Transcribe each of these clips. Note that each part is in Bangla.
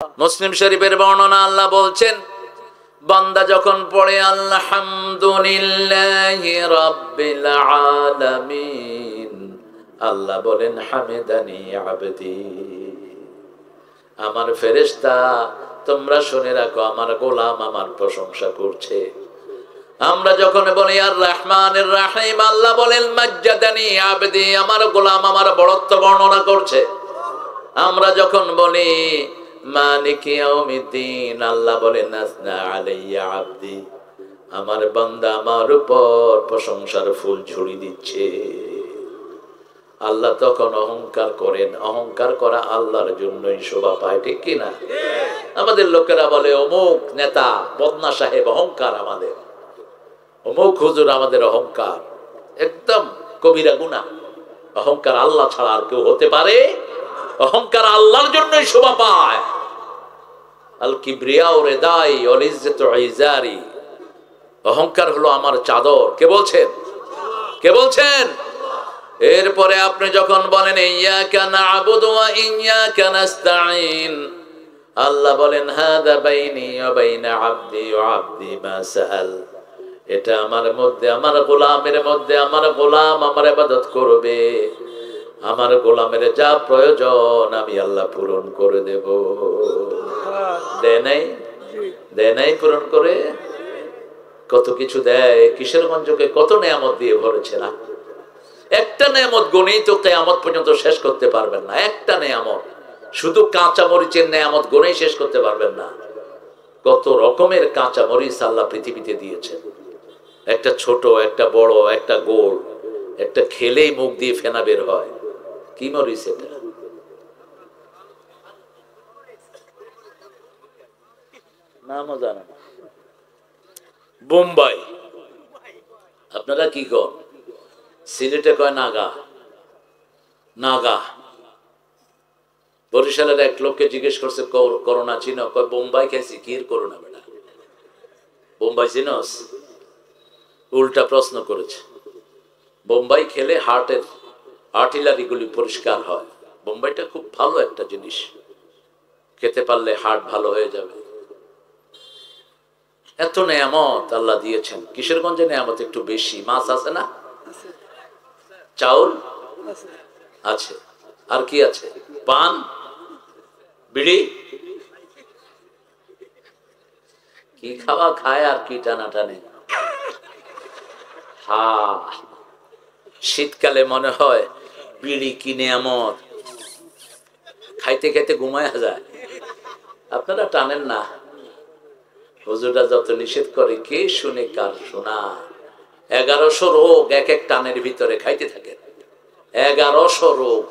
মুসলিম শরীফের বর্ণনা আল্লাহ বলছেন, বান্দা যখন পড়ে আলহামদুলিল্লাহি রাব্বিল আলামিন, আল্লাহ বলেন হামিদানি আবদি, আমার ফেরেশতা তোমরা শুনে রাখো আমার গোলাম আমার প্রশংসা করছে। আমরা যখন বলি আর রহমানির রহিম, আল্লাহ বলেন মাজ্জাদানি আবদি, আমার গোলাম আমার বড়ত্ব বর্ণনা করছে। আমরা যখন বলি মালিকি ইয়াউমিদ্দিন, আল্লাহ বলেন আসনা আলাইয়া আবদি, আমার বান্দা আমার উপর প্রশংসার ফুল ঝুড়ি দিচ্ছে। আল্লাহ তখন অহংকার করেন, অহংকার করা আল্লাহর জন্যই শোভা পায়, ঠিক কিনা? আমাদের লোকেরা বলে অমুক নেতা বদনা সাহেব অহংকার, আমাদের অমুক হুজুর আমাদের অহংকার, একদম কবিরা গুনাহ। অহংকার আল্লাহ ছাড়া আর কেউ হতে পারে? অহংকার আল্লাহর জন্যই শোভা পায়। আল কিবরিয়া ও রিদাই ওয়াল ইজ্জাতু ইজারি, অহংকার হলো আমার চাদর। কে বলছেন? কে বলছেন? এরপরে আপনি যখন বলেন ইয়াকা না'বুদু ওয়া ইয়াকা নাস্তাঈন, আল্লাহ বলেন হাদা বাইনি ওয়া বাইনা আবদি ওয়া আবদি মা সাআল, এটা আমার মধ্যে আমার গোলামের মধ্যে, আমার গোলাম আমার ইবাদত করবে, আমার গোলামের যা প্রয়োজন আমি আল্লাহ পূরণ করে দেব। দেয় নাই পূরণ করে? কত কিছু দেয়। কিশোরগঞ্জকে কত নেয়ামত দিয়ে ভরেছে না? একটা নেয়ামত গুনেই তো কিয়ামত পর্যন্ত শেষ করতে পারবেন না। একটা নেয়ামত, শুধু কাঁচা মরিচের নেয়ামত গুনেই শেষ করতে পারবেন না। কত রকমের কাঁচা মরিচ আল্লাহ পৃথিবীতে দিয়েছেন, একটা ছোট একটা বড় একটা গোল, একটা খেলেই মুখ দিয়ে ফেনা বের হয়। কি মরিচ এটা? নামও জানা না। বোম্বাই। আপনারা কি কন? সিলেটে কয় নাগা। নাগা। বরিশালের এক লোককে জিজ্ঞেস করছে করোনা চিনো? কয় বোম্বাই খেয়েছি। কি করোনা বেটা? বোম্বাই চিনস? উল্টা প্রশ্ন করেছে। বোম্বাই খেলে হার্টের আর্টিলারি গুলি পরিষ্কার হয়। বোম্বাইটা খুব ভালো একটা জিনিস, খেতে পারলে হার্ট ভালো হয়ে যাবে। এত নেয়ামত আল্লাহ দিয়েছেন। কিশোরগঞ্জে নেয়ামত একটু বেশি। মাছ আছে না? চাউল আছে। আর কি আছে? পান, বিড়ি, কি খাওয়া খায় আর কি টানাটানে। হ্যাঁ, শীতকালে মনে হয় বিড়ি কি নেয়ামত, খাইতে খাইতে ঘুমায়া যায়। আপনারা টানেন না? হুজুররা যত নিষেধ করে কে শুনে কার শোনা। 1100 রোগ এক এক টানের ভিতরে খাইতে থাকে। 1100 রোগ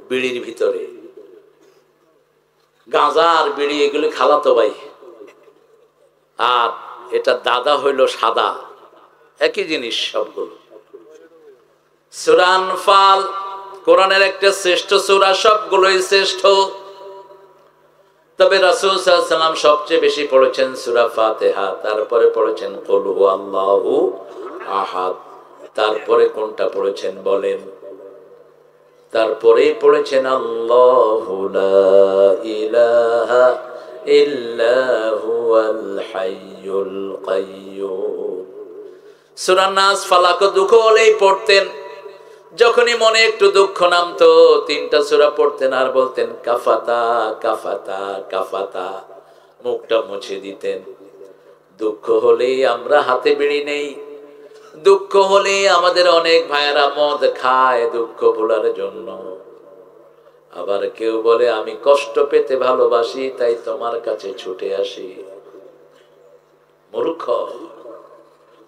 বিড়ির ভিতরে। গাঁজা আর বিড়ি এগুলি খালাতো ভাই, আর এটা দাদা হইল সাদা, একই জিনিস সবগুলো। সূরা আনফাল কোরআনের একটা শ্রেষ্ঠ সূরা, সবগুলোই শ্রেষ্ঠ। তবে রাসূল সাল্লাল্লাহু আলাইহি ওয়াসাল্লাম সবচেয়ে বেশি পড়েছেন সূরা ফাতিহা, তারপরে পড়েছেন কুল হুয়াল্লাহু আহাদ, তারপরে কোনটা পড়েছেন বলেন? তারপরেই পড়েছেন আল্লাহু লা ইলাহা ইল্লা হুয়াল হাইয়ুল কাইয়্যুম। সূরা নাস ফালাক দুঃখ হলেই পড়তেন। যখনই মনে একটু দুঃখ নামতো 3টা সূরা পড়তেন আর বলতেন কাফাতা কাফাতা কাফাতা, মুখটা মুছে দিতেন। দুঃখ হলেই আমরা হাতে বিড়ি নেই, দুঃখ হলে আমাদের অনেক ভাইয়েরা মদ খায় দুঃখ ভোলার জন্য। আবার কেউ বলে আমি কষ্ট পেতে ভালোবাসি তাই তোমার কাছে ছুটে আসি। মূর্খ,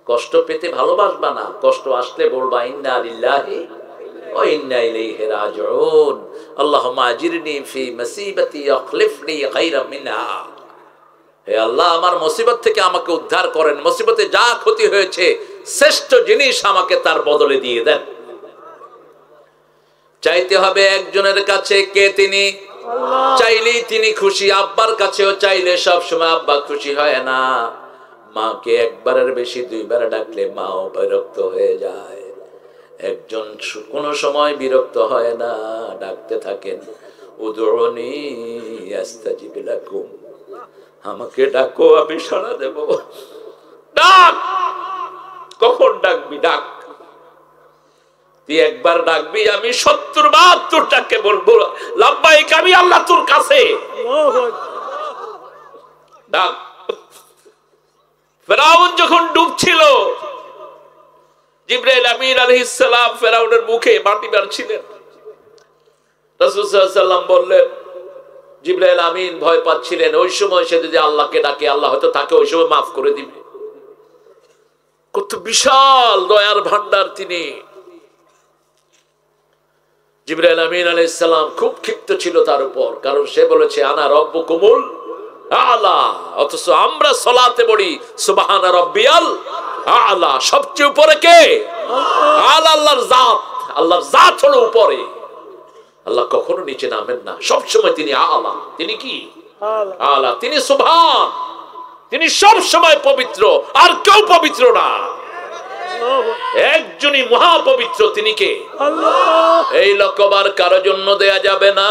কষ্ট পেতে ভালোবাসবা না, কষ্ট আসলে বলবা ইন্না লিল্লাহি ওয়া ইন্না ইলাইহি রাজিউন, আল্লাহুম্মা আজিরনি ফি মুসিবাতি আখলিফনি খায়রাম মিনহা। হে আল্লাহ, আমার মুসিবত থেকে আমাকে উদ্ধার করেন, মুসিবতে যা ক্ষতি হয়েছে শ্রেষ্ঠ জিনিস আমাকে তার বদলে দিয়ে দেন। চাইতে হবে একজনের কাছে, কে তিনি? আল্লাহ। চাইলেই তিনি খুশি। আব্বার কাছেও চাইলে সব সময় আব্বা খুশি হয় না। মাকে একবারের বেশি 2বার ডাকলে মাও বিরক্ত হয়ে যায়। একজন কোনো সময় বিরক্ত হয় না, ডাকতে থাকেন। উদউনি আস্তাজিব লাকুম, আমাকে ডাকো আমি সাড়া দেব। ডাক, কখন ডাকবি ডাক, তুই একবার ডাকবি আমি 70 বার তোর ডাকে বলবো লাব্বাইক, আমি আল্লাহ তোর কাছে। ডাক। ফেরাউন যখন ডুবছিল, জিবরাইল আমিন আলাইহিস সালাম ফেরাউনের মুখে মাটি মারছিলেন। রাসূল সাল্লাল্লাহু আলাইহি ওয়াসাল্লাম বললেন, জিবরাইল আমিন ভয় পাচ্ছিলেন, ওই সময় সে যদি আল্লাহকে ডাকে আল্লাহ হয়তো তাকে ওই সময় মাফ করে দিবে। কত বিশাল দয়ার ভান্ডার তিনি। জিবরাইল আমিন আলাইহিস সালাম খুব ক্ষিপ্ত ছিল তার উপর, কারণ সে বলেছে আনা রব্বুকুমুল আলা, অথচ আমরা সালাতে পড়ি সুবহানা রাব্বিয়াল আলা। সবচেয়ে উপরে কে? আল্লাহ। আল্লাহর জাত, আল্লাহর জাত হলো উপরে। আল্লাহ কখনো নিচে নামেন না, সব সময় তিনি আলা। তিনি কি? আলা। তিনি সুবহান, তিনি সব সময় পবিত্র, আর কেউ পবিত্র না। একজনই মহাপবিত্র, তিনি কে? আল্লাহ। এই লকবার কারো জন্য দেয়া যাবে না।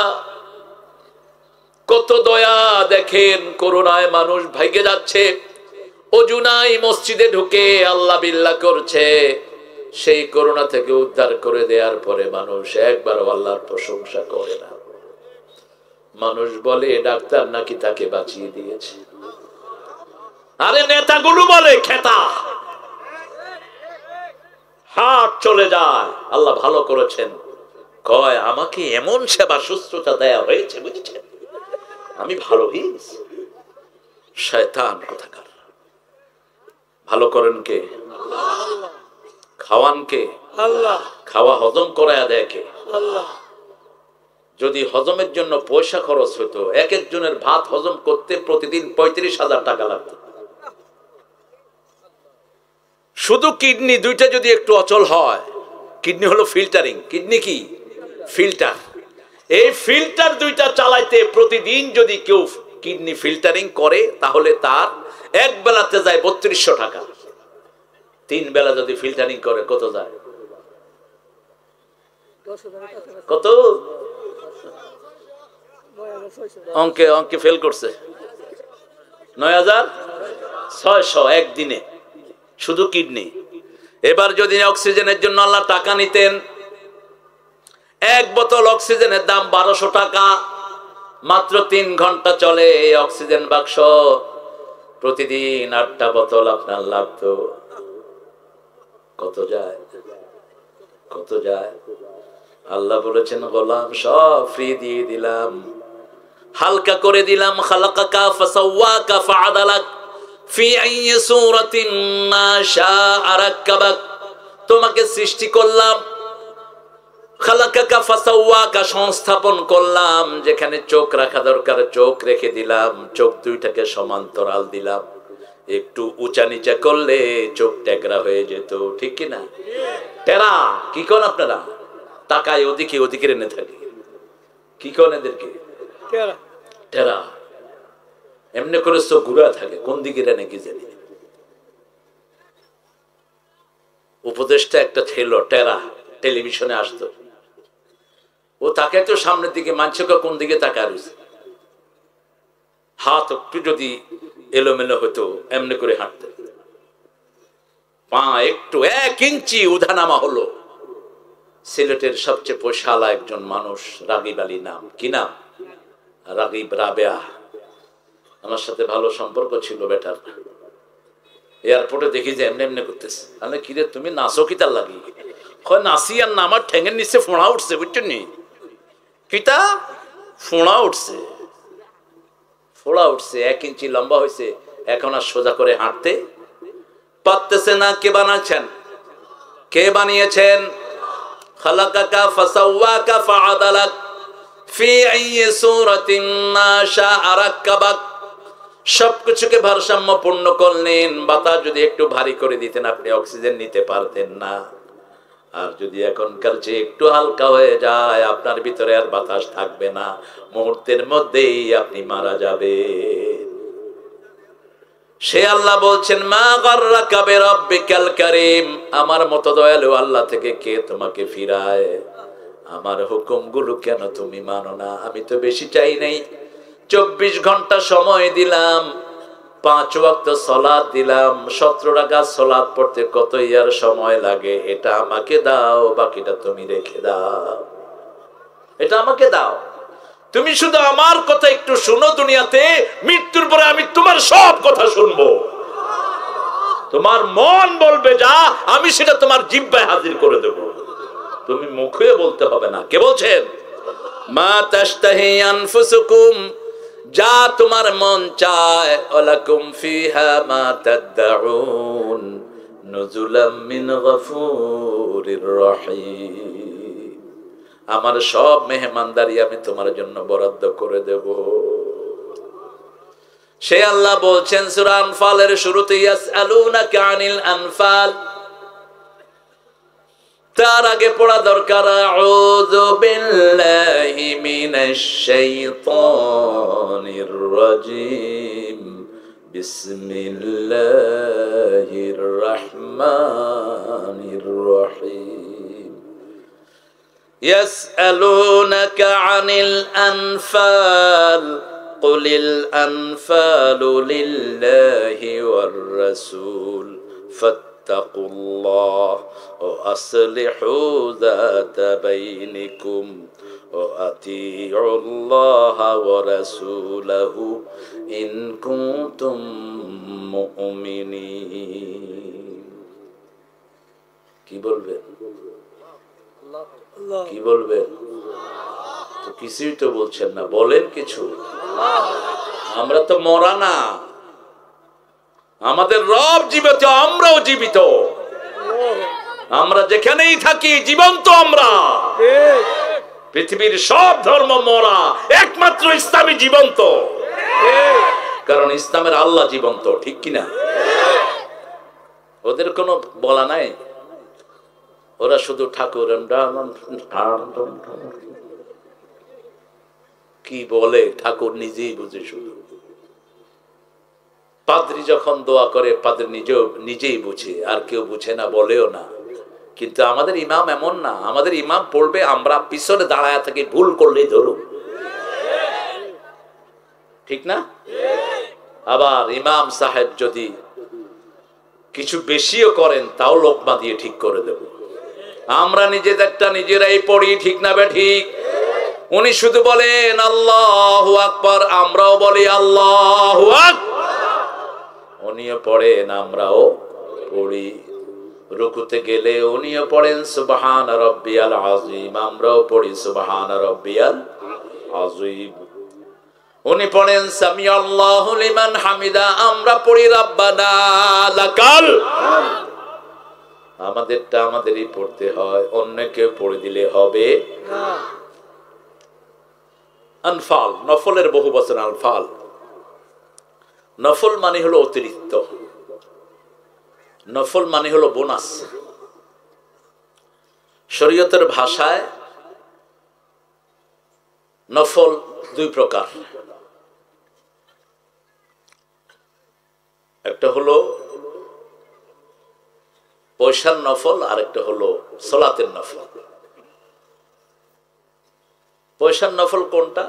কত দয়া দেখেন, করুণায় মানুষ ভাইগে যাচ্ছে, ওযু নাই মসজিদে ঢুকে আল্লাহ বিল্লাহ করছে, সেই করোনা থেকে উদ্ধার করে দেওয়ার পরে মানুষ একবার আল্লাহর প্রশংসা করে না। মানুষ বলে ডাক্তার নাকি তাকে বাঁচিয়ে দিয়েছে। আরে নেতাগুলো বলে খেতা, হাত চলে যায়, আল্লাহ ভালো করেছেন, কয় আমাকে এমন সেবা শুশ্রূষা দেয়া হয়েছে, বুঝেছেন, আমি ভালো হয়েছি। শয়তান কোথাকার। ভালো করেন কে? খাওয়ান কে? আল্লাহ। খাওয়া হজম করায়া দেয় কে? আল্লাহ। যদি হজমের জন্য পয়সা খরচ হতো, এক একজনের ভাত হজম করতে প্রতিদিন 35,000 টাকা লাগতো। শুধু কিডনি দুইটা যদি একটু অচল হয়, কিডনি হলো ফিল্টারিং, কিডনি কি? ফিল্টার। এই ফিল্টার দুইটা চালাইতে প্রতিদিন যদি কেউ কিডনি ফিল্টারিং করে, তাহলে তার এক বেলাতে যায় 3200 টাকা। 3 বেলা যদি ফিল্টারিং করে কত যায়? কত? অঙ্কে অঙ্কে ফেল করছে। 9600 একদিনে, শুধু কিডনি। এবার যদি অক্সিজেনের জন্য আল্লাহ টাকা নিতেন, এক বোতল অক্সিজেনের দাম 1200 টাকা, মাত্র 3 ঘন্টা চলে এই অক্সিজেন বাক্স, প্রতিদিন 8টা বোতল আপনার লাগতো। কত যায়? কত যায়? আল্লাহ বলেছেন গোলাম সব ফ্রি দিয়ে দিলাম, হালকা করে দিলাম। খালাকাকা ফাসাওয়াকা ফাআদালাক ফি আইয়ি সূরাতিন মা শাআ রাক্কাবাক, তোমাকে সৃষ্টি করলাম, খালাকাকা ফাসাওয়াকা সংস্থাপন করলাম, যেখানে চোখ রাখা দরকার চোখ রেখে দিলাম, চোখ দুইটাকে সমান্তরাল দিলাম। একটু উঁচা নিচা করলে চোখ ট্যাকরা হয়ে যেত, ঠিক কি না? টেরা কি কোন আপনারা তাকায় ওদিকে ওদিকে এনে থাকে, কি কোন এদেরকে? টেরা। এমনি করে চোখ ঘুরা থাকে, কোন দিকে রেনে কি জানি। উপদেশটা একটা ছিল টেরা, টেলিভিশনে আসতো, ও তাকায় তো সামনের দিকে, মানুষকে কোন দিকে তাকায় রয়েছে, হাত একটু যদি এলোমেলো হতো এমনি করে হাঁটতে, পা একটু 1 ইঞ্চি উঠানামা হলো। সিলেটের সবচেয়ে পয়সাওয়ালা একজন মানুষ, রাগিব আলী নাম, কি নাম? রাগিব রাবেয়া। আমার সাথে ভালো সম্পর্ক ছিল বেটার। এয়ারপোর্টে দেখি যে এমনি এমনি করতেছে, আমি কিরে তুমি নাচো কি তার লাগি? নাচি আর না, আমার ঠেঙের নিচে ফোঁড়া উঠছে, বুঝছেন নি? কিতা ফোঁড়া উঠছে, ফোড়া উঠছে, 1 ইঞ্চি লম্বা হয়েছে, এখন আর সোজা করে হাঁটতে পারতেছে না। কে বানাচ্ছেন? কে বানিয়েছেন? খালাকাকা ফাসাওয়াকা ফাআদালাক ফি আইয়ি সূরাতিন মা শাআ রাক্কাবাক, সবকিছুকে ভারসাম্যপূর্ণ করলেন। বাতাস যদি একটু ভারী করে দিতেন আপনি অক্সিজেন নিতে পারতেন না, আর যদি এখনকার চেয়ে একটু হালকা হয়ে যায় আপনার ভিতরে আর বাতাস থাকবে না, মুহূর্তের মধ্যেই আপনি মারা যাবেন। সে আল্লাহ বলছেন মা গাররাকা বিরাব্বিকাল কারীম, আমার মতো দয়ালু আল্লাহ থেকে কে তোমাকে ফিরায়? আমার হুকুমগুলো কেন তুমি মানো না? আমি তো বেশি চাই নাই, 24 ঘন্টা সময় দিলাম, 5 ওয়াক্ত সালাত দিলাম, 17 রাকাত সালাত পড়তে কত ইয়ার সময় লাগে, এটা আমাকে দাও, বাকিটা তুমি রেখে দাও, এটা আমাকে দাও। তুমি শুধু আমার কথা একটু শুনো, দুনিয়াতে মৃত্যুর পরে আমি তোমার সব কথা শুনবো। তোমার মন বলবে যা, আমি সেটা তোমার জিহ্বায় হাজির করে দেব, তুমি মুখে বলতে হবে না। কে বলছেন? মা তাশতাহি আনফুসুকুম, যা তোমার মন চায়, ওয়ালাকুম ফিহা মা তাদউন নুজুলাম মিন গফুরির রহিম। আমার সব মেহমানদারি আমি তোমার জন্য বরাদ্দ করে দেব। সে আল্লাহ বলছেন সূরা আনফালের শুরুতে, ইয়াসআলুনাকা আনিল আনফাল, তার আগে পড়া দরকার আউযু বিল্লাহি মিনাশ শাইতানির রাজিম, বিসমিল্লাহির রহমানির রহিম। ইয়াসআলুনাকা আনিল আনফাল কুলিল আনফালু লিল্লাহি ওয়ার রাসূল ফাত্তাকুল্লাহ ওয়া আসলিহু যাতা বাইনিকুম ওয়া আতিউল্লাহা ওয়া রাসূলাহু ইন কুনতুম মুমিনিন। কি বলবেন? কি বলবেন? তো কিছুই তো বলছেন না, বলেন কিছু। আমরা তো মরা না, আমাদের রব জীবিত, আমরাও জীবিত, আমরা যেখানেই থাকি জীবন্ত। আমরা পৃথিবীর সব ধর্ম মরা, একমাত্র ইসলামী জীবন্ত, কারণ ইসলামের আল্লাহ জীবন্ত, ঠিক কিনা? ওদের কোনো বলা নাই, ওরা শুধু ঠাকুর কি বলে, ঠাকুর নিজেই বুঝে। শুধু পাদ্রী যখন দোয়া করে, পাদ্রী নিজেই বুঝে, আর কেউ বুঝে না, বলেও না। কিন্তু আমাদের ইমাম এমন না, আমাদের ইমাম পড়বে, আমরা পিছনে দাঁড়ায় থাকি, ভুল করলেই ধরুন, ঠিক না? আবার ইমাম সাহেব যদি কিছু বেশিও করেন, তাও লোকমা দিয়ে ঠিক করে দেব। আমরা নিজেদেরটা নিজেরাই পড়ি, ঠিক না বে ঠিক? উনি শুধু বলেন আল্লাহু আকবার, আমরাও বলি আল্লাহু আকবার। উনিও পড়েন, আমরাও পড়ি। রুকুতে গেলে উনিও পড়েন সুবহান রাব্বিয়াল আযীম, আমরাও পড়ি সুবহান রাব্বিয়াল আযীম। উনি পড়েন সামি আল্লাহু লিমান হামিদা, আমরা পড়ি রাব্বানা লাকাল। আমাদেরটা আমাদেরই পড়তে হয়, অন্য কেউ পড়ে দিলে হবে না। আনফাল, নফলের বহু বচন আনফাল। নফল মানে হলো অতিরিক্ত, নফল মানে হলো বোনাস। শরীয়তের ভাষায় নফল দুই প্রকার, একটা হলো পয়সার নফল, আর একটা হলো সালাতের নফল। পয়সার নফল কোনটা?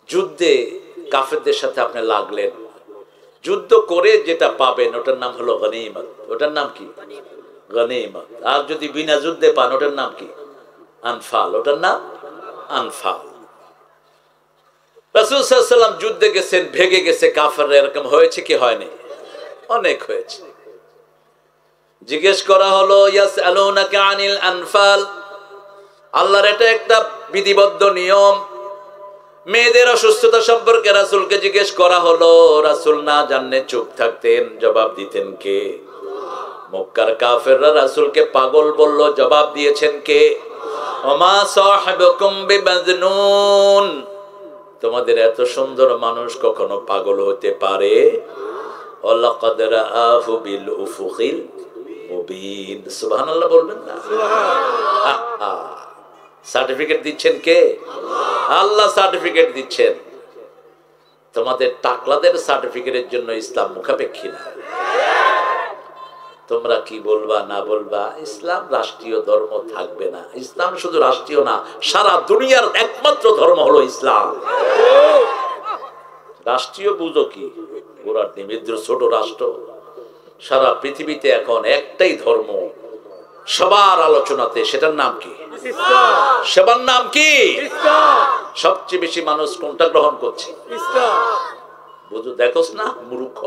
যুদ্ধে কাফেরদের সাথে আপনি লাগলেন, যুদ্ধ করে যেটা পাবেন ওটার নাম হলো গনিমত। ওটার নাম কি? গনিমত। আর যদি বিনা যুদ্ধে পান ওটার নাম কি? আনফাল। ওটার নাম আনফাল। রাসূল সাল্লাল্লাহু আলাইহি ওয়াসাল্লাম যুদ্ধে গেছেন, ভেগে গেছে কাফেররা, এরকম হয়েছে কি হয়নি? অনেক হয়েছে। জিজ্ঞেস করা হলো ইয়াসআলুনাকা আনিল আনফাল, আল্লাহর এটা একটা বিধিবদ্ধ নিয়ম। মেয়েদের অসুস্থতা সম্পর্কে রাসূলকে জিজ্ঞেস করা হলো, রাসূল না জানলে চুপ থাকতেন, জবাব দিতেন কে? মক্কার কাফেররা রাসূলকে পাগল বলল, জবাব দিয়েছেন কে? ওমা সাহিবুকুম বিমাজনুন, তোমাদের এত সুন্দর মানুষ কখনো পাগল হতে পারে? ওয়ালাকাদ রাআহু বিল উফুকিল মুবিন। সুবহানাল্লাহ বলবেন না? সুবহানাল্লাহ। সার্টিফিকেট দিচ্ছেন কে? আল্লাহ সার্টিফিকেট দিচ্ছেন। তোমাদের টাকলাদের সার্টিফিকেটের জন্য ইসলাম মুখাপেক্ষী না। তোমরা কি বলবা না বলবা, ইসলাম রাষ্ট্রীয় ধর্ম থাকবে না। ইসলাম শুধু রাষ্ট্রীয় না, সারা দুনিয়ার একমাত্র ধর্ম হলো ইসলাম। রাষ্ট্রীয় বুঝো কি, ওরা নিমিদ্র ছোট রাষ্ট্র। সারা পৃথিবীতে এখন একটাই ধর্ম সবার আলোচনাতে, সেটার নাম কি? সেবার নাম কি? সবচেয়ে বেশি মানুষ কোনটা গ্রহণ করছে? বুঝো, দেখোস না মূর্খ।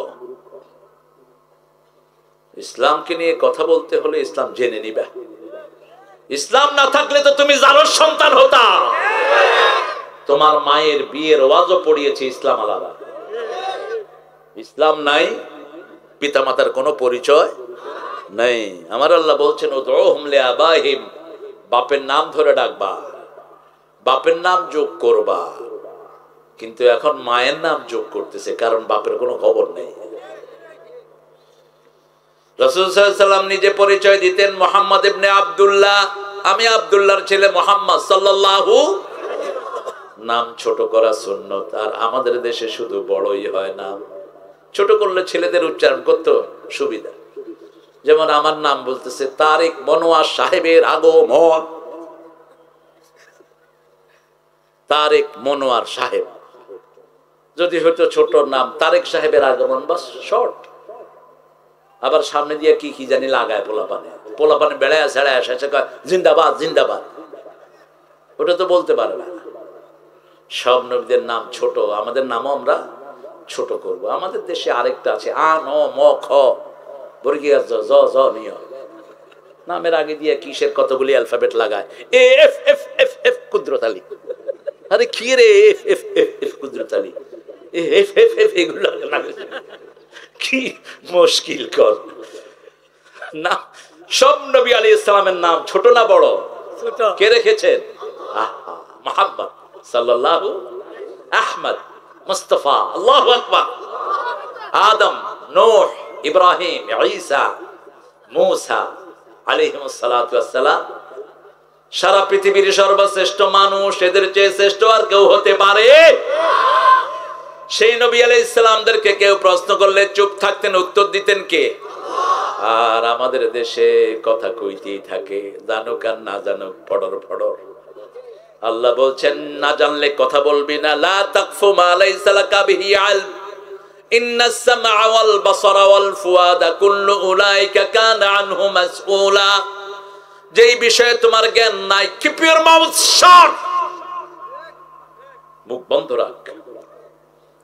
ইসলামকে নিয়ে কথা বলতে হলে ইসলাম জেনে নিবা। ইসলাম না থাকলে তো তুমি জারোর সন্তান হতা। তোমার মায়ের বিয়ের ওয়াজও পড়িয়েছে ইসলাম আলাদা। ইসলাম নাই, পিতামাতার কোনো পরিচয় নেই। আমার আল্লাহ বলছেন উদউহুম লিআবাইহিম, বাপের নাম ধরে ডাকবা, বাপের নাম যোগ করবা। কিন্তু এখন মায়ের নাম যোগ করতেছে, কারণ বাপের কোনো খবর নেই। রাসূল সাল্লাল্লাহু আলাইহি ওয়াসাল্লাম নিজে পরিচয় দিতেন মুহাম্মদ ইবনে আব্দুল্লাহ, আমি আব্দুল্লাহর ছেলে মুহাম্মদ সাল্লাল্লাহু। নাম ছোট করা সুন্নত, আর আমাদের দেশে শুধু বড়ই হয় না, ছোট করলে ছেলেদের উচ্চারণ করতে সুবিধা। যেমন আমার নাম বলতেছে তারেক মনোয়ার সাহেবের আগমন, তারেক মনোয়ার সাহেব। যদি হয়তো ছোট নাম তারেক সাহেবের আগমন, বাস শর্ট। আবার সামনে দিয়ে কি কি জানি লাগায় পোলাপানে বেড়ায় ছেড়ায় এসে কয় জিন্দাবাদ জিন্দাবাদ, ওটা তো বলতে পারে না। সব নবীদের নাম ছোট, আমাদের নামও আমরা ছোট করব। আমাদের দেশে আরেকটা আছে আ ন ম খ বর্গীয় জ জ জ নিয়, নামের আগে দিয়ে কিসের কতগুলি অ্যালফাবেট লাগায়, A F F F F কুদরত আলী। আরে কি রে এফ এফ এফ এফ কুদরত আলী, এফ এফ এফ এগুলো কি মুশকিল কর না। সব নবী আলাইহিস সালামের নাম ছোট না বড়? কে রেখেছেন? মুহাম্মদ সাল্লাল্লাহু, আহমদ, মুস্তাফা, আল্লাহু আকবার, আদম, নূহ, ইব্রাহিম, ঈসা, মূসা আলাইহিমুস সালাতু ওয়াস সালাম। সারা পৃথিবীর সর্বশ্রেষ্ঠ মানুষ, এদের চেয়ে শ্রেষ্ঠ আর কেউ হতে পারে? সেই নবী আলাইহিস সালামদেরকে কেউ প্রশ্ন করলে চুপ থাকতেন, উত্তর দিতেন কে? আর আমাদের দেশে কথা কইতেই থাকে, জানুক আর না জানুক, ফড়র ফড়র। আল্লাহ বলছেন না জানলে কথা বলবি না, লা তাকফু মা লাইসা লাকা বিহি ইলম, ইন্নাস সামআ ওয়াল বাসারা ওয়াল ফুয়াদা কুল্লু উলাইকা কানা আনহু মাসউলা। যেই বিষয়ে তোমার জ্ঞান নাই, কিপ ইওর মাউথ শাট, মুখ বন্ধ রাখ।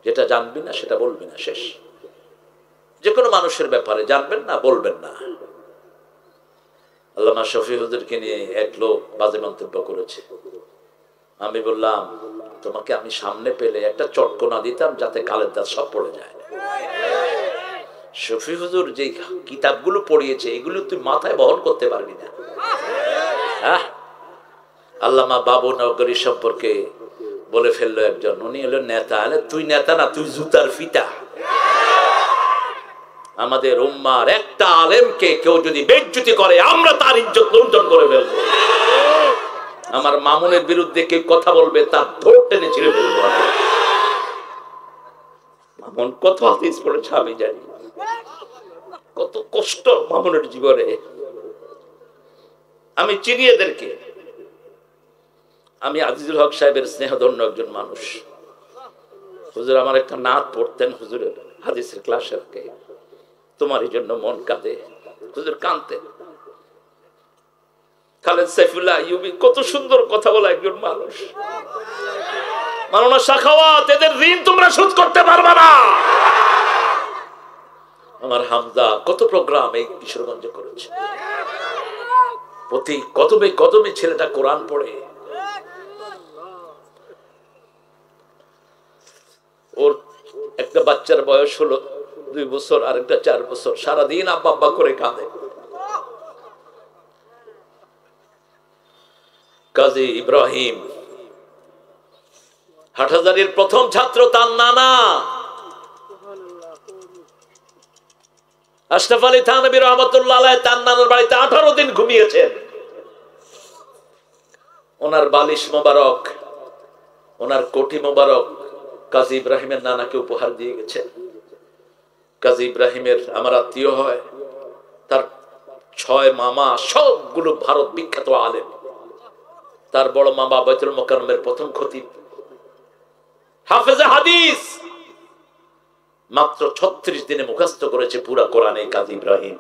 যেটা জানবি না সেটা বলবি না, শেষ। যে কোনো মানুষের ব্যাপারে জানবেন না, বলবেন না। আল্লামা শফি হুজুরকে নিয়ে এক লোক বাজে মন্তব্য করেছে। আমি বললাম তোমাকে আমি সামনে পেলে একটা চটকনা দিতাম যাতে গালের দাঁত সব পড়ে যায়। শফি হুজুর যে কিতাবগুলো পড়িয়েছে এগুলো তুই মাথায় বহন করতে পারবি না। আল্লামা বাবু নগরী সম্পর্কে বলে ফেললো একজন, উনি হলো নেতা। আরে তুই নেতা না, তুই জুতার ফিতা। আমাদের উম্মার একটা আলেমকে কেউ যদি বেইজ্জতি করে, আমরা তার ইজ্জত লুণ্ঠন করে ফেলবো। আমার মামুনের বিরুদ্ধে কেউ কথা বলবে, তার ধরে টেনে ছিঁড়ে ফেলবো। মামুন কত হাদিস পড়েছে আমি জানি, কত কষ্ট মামুনের জীবনে। আমি চিনি এদেরকে। আমি আজিজুল হক সাহেবের স্নেহধন্য একজন মানুষ। হুজুর আমার একটা নাত পড়তেন হুজুরের হাদিসের ক্লাসের, তোমারই জন্য মন কাঁদে। হুজুর কাঁদতেন। খালেদ সাইফুল্লাহ আইয়ুবী, কত সুন্দর কথা বলা একজন মানুষ। মাওলানা সাখাওয়াত, এদের ঋণ তোমরা শোধ করতে পারবে না। আমার হামজা কত প্রোগ্রাম এই কিশোরগঞ্জে করেছে। প্রতি কদমে কদমে ছেলেটা কোরআন পড়ে। ওর একটা বাচ্চার বয়স হলো 2 বছর, আর একটা 4 বছর। সারাদিন আব্বা আব্বা করে কাঁদে। কাজী ইব্রাহিম হাটহাজারীর প্রথম ছাত্র, তার নানা আশরাফ আলী থানভী রহমাতুল্লাহ আলাইহি তার নানার বাড়িতে 18 দিন ঘুমিয়েছেন। ওনার বালিশ মোবারক, ওনার কোটি মোবারক কাজী ইব্রাহিমের নানাকে উপহার দিয়ে গেছেন। কাজী ইব্রাহিমের আমার আত্মীয় হয়, তার 6 মামা সবগুলো ভারত বিখ্যাত আলেম। তার বড় মামা বাইতুল মোকাররমের প্রথম খতিব, হাফেজে হাদিস, মাত্র 36 দিনে মুখস্থ করেছে পুরা কোরআনে কাজী ইব্রাহিম।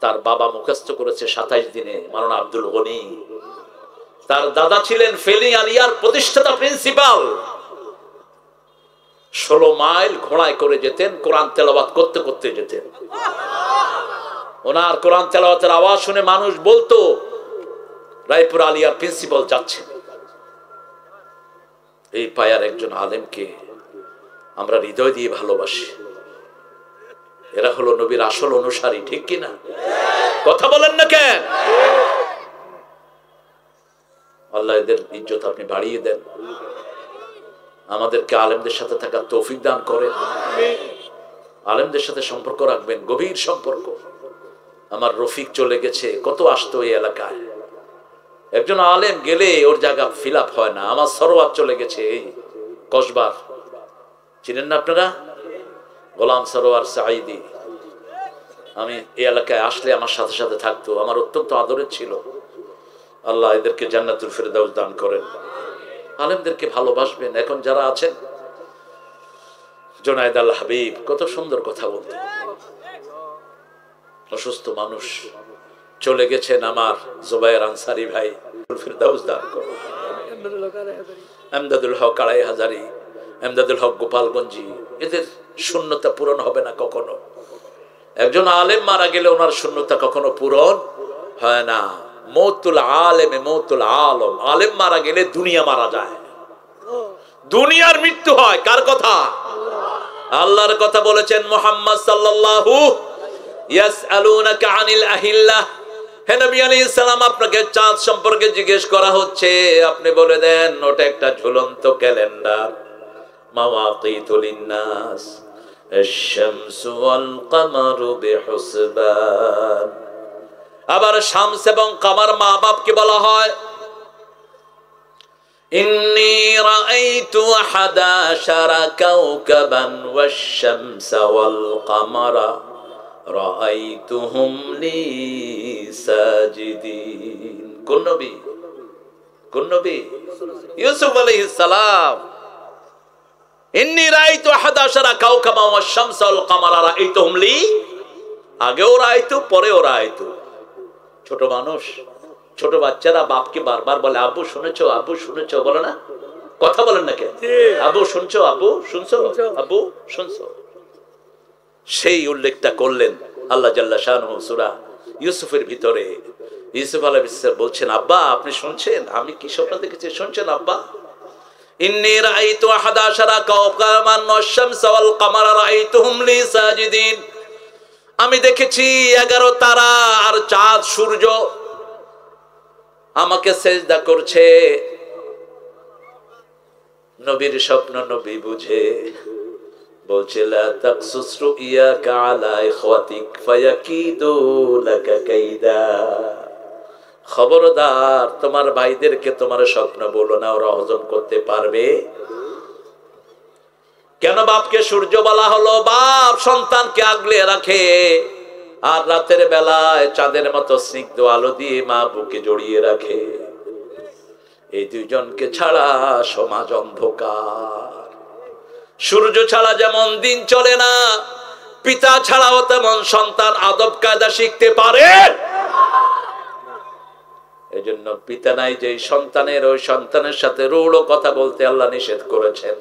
তার বাবা মুখস্থ করেছে 27 দিনে, মাওলানা আব্দুল গনি। তার দাদা ছিলেন ফেনী আলিয়ার প্রতিষ্ঠাতা প্রিন্সিপাল। 16 মাইল ঘোড়ায় করে যেতেন, কোরআন তেলাওয়াত করতে করতে যেতেন। ওনার কোরআন তেলাওয়াতের আওয়াজ শুনে মানুষ বলতো রায়পুর আলিয়ার প্রিন্সিপাল যাচ্ছে। এই পায়ার একজন আলেমকে আমরা হৃদয় দিয়ে ভালোবাসি। এরা হলো নবীর আসল অনুসারী, ঠিক কিনা? কথা বলেন না কেন? আল্লাহ এদের ইজ্জত আপনি বাড়িয়ে দেন, আমাদেরকে আলেমদের সাথে থাকার তৌফিক দান করেন। আলেমদের সাথে সম্পর্ক রাখবেন, গভীর সম্পর্ক। আমার রফিক চলে গেছে, কত আসতো এই এলাকায়। একজন আলেম গেলে ওর জায়গা ফিল আপ হয় না। আমার সরোয়ার চলে গেছে এই কসবার, চিনেন না আপনারা? গোলাম সরোয়ার সাঈদি। আমি এই এলাকায় আসলে আমার সাথে সাথে থাকতো, আমার অত্যন্ত আদরের ছিল। আল্লাহ এদেরকে জান্নাতুল ফেরদাউস দান করেন। আলেমদেরকে ভালোবাসবেন। এখন যারা আছেন, জোনায়েদ আল হাবিব কত সুন্দর কথা বলতেন। অসুস্থ মানুষ চলে গেছেন আমার জুবায়ের আনসারী ভাই, ফেরদাউস দান করুন। এমদাদুল হক আড়াই হাজারি, এমদাদুল হক গোপালগঞ্জি, এদের শূন্যতা পূরণ হবে না কখনো। একজন আলেম মারা গেলে ওনার শূন্যতা কখনো পূরণ হয় না। মৌতুল আলেমে মৌতুল আলম। আলেম মারা গেলে দুনিয়া মারা যায়, দুনিয়ার মৃত্যু হয়। কার কথা? আল্লাহর কথা বলেছেন মুহাম্মদ সাল্লাল্লাহু ইয়াসআলুনাকা আনিল আহিল্লাহ। হে নবী আলাইহিস সালাম, আপনাকে চাঁদ সম্পর্কে জিজ্ঞেস করা হচ্ছে, আপনি বলে দেন ওটা একটা ঝুলন্ত ক্যালেন্ডার। মাওয়াকিতু লিন্নাস আশ-শামসু ওয়াল কামারু বিহুসবান। আবার শামস এবং কামার মা বাপকে বলা হয় ইন্নী রাআইতু 11 কাওকাবান ওয়াশ-শামসা ওয়াল কামারা রাআইতুহুম লি সাজিদিন। কোন নবী? কোন নবী? ইউসুফ আলাইহিস সালাম। ইন্নী রাআইতু 11 কাওকাবান ওয়াশ-শামসা ওয়াল কামারা রাআইতুহুম লি, আগেও রাআইতু, পরেও রাআইতু। ছোট মানুষ, ছোট বাচ্চারা বাপকে বারবার বলে আব্বু শুনেছো, আব্বু শুনেছো, বলে না? কথা বলেন না কেন? আব্বু শুনছো, আব্বু শুনছো, আব্বু শুনছো। সেই উল্লেখটা করলেন আল্লাহ জাল্লা শানহু সূরা ইউসুফের ভিতরে। ইউসুফ আলাইহিস সালাম বলছেন, আব্বা আপনি শুনছেন? আমি কি স্বপ্ন দেখেছি শুনছেন আব্বা? ইন্নী রাআইতু 11 কাওকাবান ওয়াশ-শামসা ওয়াল কামারা রাআইতুহুম লি সাজিদিন। আমি দেখেছি 11 তারা আর চাঁদ সূর্য আমাকে সেজদা করছে। নবীর স্বপ্ন নবী বুঝে বলছে লা তাকসুস রুইয়াকা আলা ইখওয়াতিক ফায়াকিদু লাকা কাইদা। খবরদার তোমার ভাইদেরকে তোমার স্বপ্ন বলো না, ওরা হজম করতে পারবে। কেন বাপকে সূর্য বলা হলো? বাপ সন্তানকে আগলে রাখে, আর রাতের বেলায় চাঁদের মতো স্নিগ্ধ আলো দিয়ে মা বুকে জড়িয়ে রাখে। এই দুইজনকে ছাড়া সমাজ অন্ধকার। সূর্য ছাড়া যেমন দিন চলে না, পিতা ছাড়াও তেমন সন্তান আদব কায়দা শিখতে পারে। এজন্য পিতা নাই যে সন্তানের, ওই সন্তানের সাথে রূঢ় কথা বলতে আল্লাহ নিষেধ করেছেন।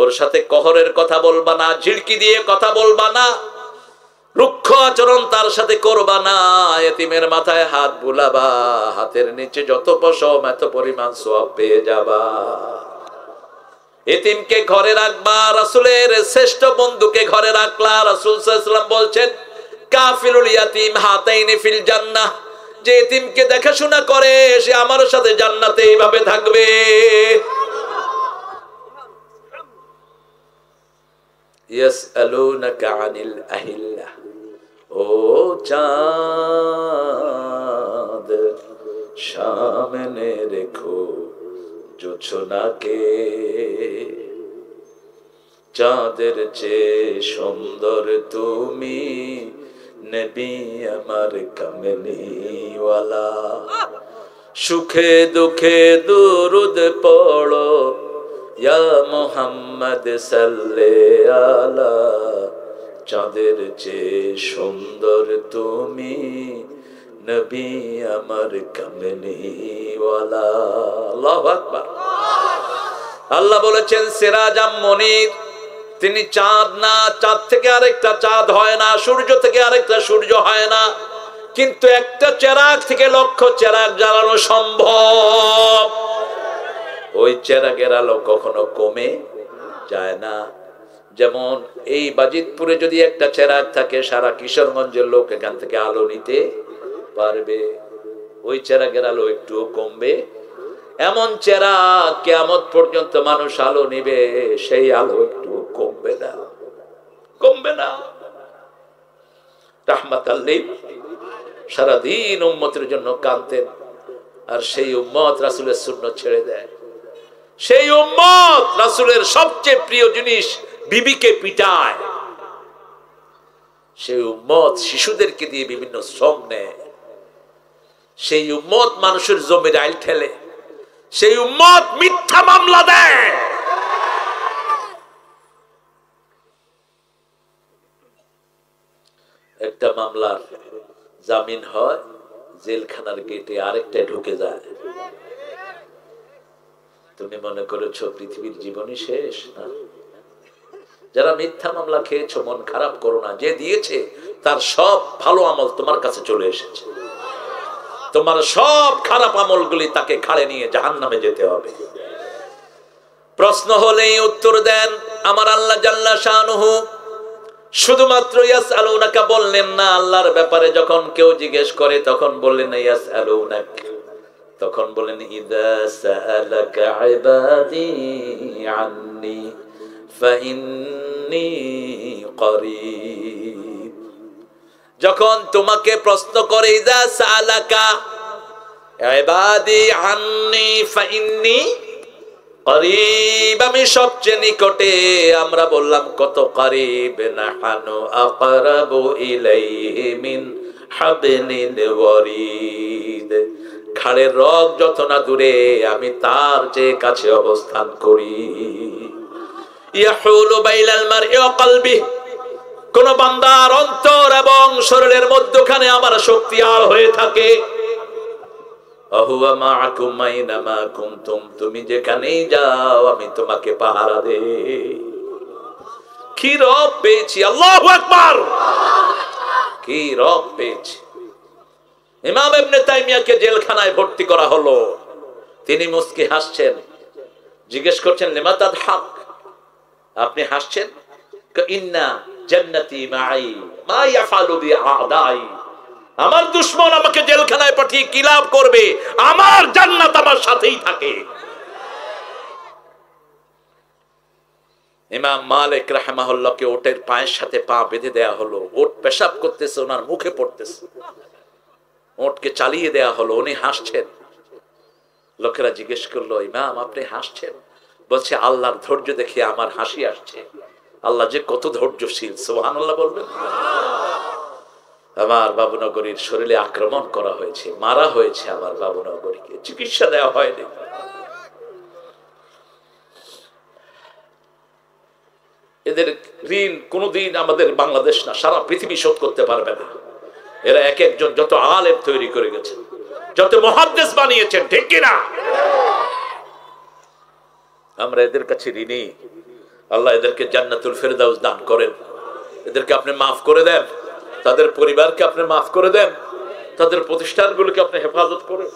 ওর সাথে কহরের কথা বলবা না, ঝিড়কি দিয়ে কথা বলবা না, রুক্ষ আচরণ তার সাথে করবা না। এতিমের মাথায় হাত বুলাবা, হাতের নিচে যত পশম এত পরিমাণ সওয়াব পেয়ে যাবা। এতিমকে ঘরে রাখবা, রাসূলের শ্রেষ্ঠ বন্ধুকে ঘরে রাখলা। রাসূল সাল্লাল্লাহু আলাইহি ওয়াসাল্লাম বলছেন কাফিলুল ইয়াতিম হাতাইনি ফিল জান্নাহ। যে এতিমকে দেখাশোনা করে সে আমার সাথে জান্নাতে এইভাবে থাকবে। ইয়াসআলুনাকা আনিল আহিল্লাহ। ও চাঁদ সামনে রেখো জোছনাকে, চাঁদের চেয়ে সুন্দর তুমি, নবী আমার কামলিওয়ালা। সুখে দুঃখে দুরুদ পড়ো, ইয়া মুহাম্মদ সাল্লে আলা। চাঁদের চেয়ে সুন্দর তুমি, নবী আমার কামলিওয়ালা। আল্লাহু আকবার। আল্লাহ বলেছেন সিরাজাম মুনির, তিনি চাঁদ না, চাঁদ থেকে আরেকটা চাঁদ হয় না, সূর্য থেকে আরেকটা সূর্য হয় না, কিন্তু একটা চেরাগ থেকে লক্ষ চেরাগ জ্বালানো সম্ভব। ওই চেরাগের আলো কখনো কমে যায় না। যেমন এই বাজিতপুরে যদি একটা চেরাগ থাকে, সারা কিশোরগঞ্জের লোক এখান থেকে আলো নিতে পারবে। ওই চেরাগের আলো একটুও কমবে? এমন চেরাগ কিয়ামত পর্যন্ত মানুষ আলো নিবে, সেই আলো একটু কমবে না, কমবে না। রাহমাতাল লিল, সারাদিন উম্মতের জন্য কাঁদতেন, আর সেই উম্মত রাসূলের সুন্নাত ছেড়ে দেয়। সেই উম্মত রাসূলের সবচেয়ে প্রিয় জিনিস বিবিকে পিটায়। সেই উম্মত শিশুদেরকে দিয়ে বিভিন্ন শ্রম নেয়। সেই উম্মত মানুষের জমির আইল ঠেলে। সেই উম্মত মিথ্যা মামলা দেয়। একটা মামলার জামিন হয়, জেলখানার গেটে আরেকটা ঢুকে যায়। তুমি মনে করেছো পৃথিবীর জীবনই শেষ? না। যারা মিথ্যা মামলা খেয়েছো, মন খারাপ করো না। যে দিয়েছে তার সব ভালো আমল তোমার কাছে চলে এসেছে। তোমার সব খারাপ আমলগুলি তাকে ঘাড়ে নিয়ে জাহান্নামে যেতে হবে। প্রশ্ন হলেই উত্তর দেন আমার আল্লাহ জাল্লা শানুহু। শুধুমাত্র ইয়াসআলুনাকা বললেন না, আল্লাহর ব্যাপারে যখন কেউ জিজ্ঞেস করে তখন বললেন ইয়াসআলুনাক, তখন বলেন ইযা সাআলাকা ইবাদি আন্নী ফাইন্নী করিব। যখন তোমাকে প্রশ্ন করে ইযা সাআলাকা ইবাদি আন্নী ফাইন্নী করিব, আমি সবচেয়ে নিকটে। আমরা বললাম কত করিব, নাহানু আকরাবু ইলাইহি মিন হাবলিল ওয়ারিদ। ঘাড়ের রগ যত না দূরে, আমি তার চেয়ে কাছে অবস্থান করি। ইয়াহুলু বাইনাল মারই ওয়া কলবি, কোন বান্দার অন্তর এবং শরীরের মধ্যখানে আমার শক্তি আর হয়ে থাকে। আহুয়া মাআকুম আইনামা কুনতুম, তুমি যেখানেই যাও আমি তোমাকে পাহারা দেই। কি রব পেয়েছি! আল্লাহু আকবার! কি রব পেয়েছি! ইমাম ইবনে তাইমিয়াকে জেলখানায় ভর্তি করা হলো। তিনি মুস্কি হাসছেন। জিজ্ঞেস করছেন লিমা তাদহাক, আপনি হাসছেন? ইন্না জান্নাতি মাই মা ইয়াফালু বি আদাই, আমার দুশমন আমাকে জেলখানায় পাঠিয়ে কি লাভ করবে? আমার জান্নাত আমার সাথেই থাকে। ইমাম মালিক রাহিমাহুল্লাহকে ওটের পায়ের সাথে পা বেঁধে দেয়া হলো। ওট পেশাব করতেছে, ওনার মুখে পড়তেছে। ওটকে চালিয়ে দেয়া হলো, উনি হাসছেন। লোকেরা জিজ্ঞেস করলো ইমাম আপনি হাসছেন? বলছে আল্লাহর ধৈর্য দেখে আমার হাসি আসছে। আল্লাহ যে কত ধৈর্যশীল, সুবহানাল্লাহ বলবেন। আমার বাবুনগরীর শরীরে আক্রমণ করা হয়েছে, মারা হয়েছে। আমার বাবুনগরীকে চিকিৎসা দেওয়া হয়নি। এদের ঋণ কোনদিন আমাদের বাংলাদেশ না, সারা পৃথিবী শোধ করতে পারবে না। এরা এক একজন যত আলেম তৈরি করে গেছে, যত মুহাদ্দিস বানিয়েছেন, ঠিক কিনা? আমরা এদের কাছে ঋণী। আল্লাহ এদেরকে জান্নাতুল ফেরদাউস দান করেন। এদেরকে আপনি মাফ করে দেন, তাদের পরিবারকে আপনি মাফ করে দেন, তাদের প্রতিষ্ঠানগুলোকে আপনি হেফাজত করেন।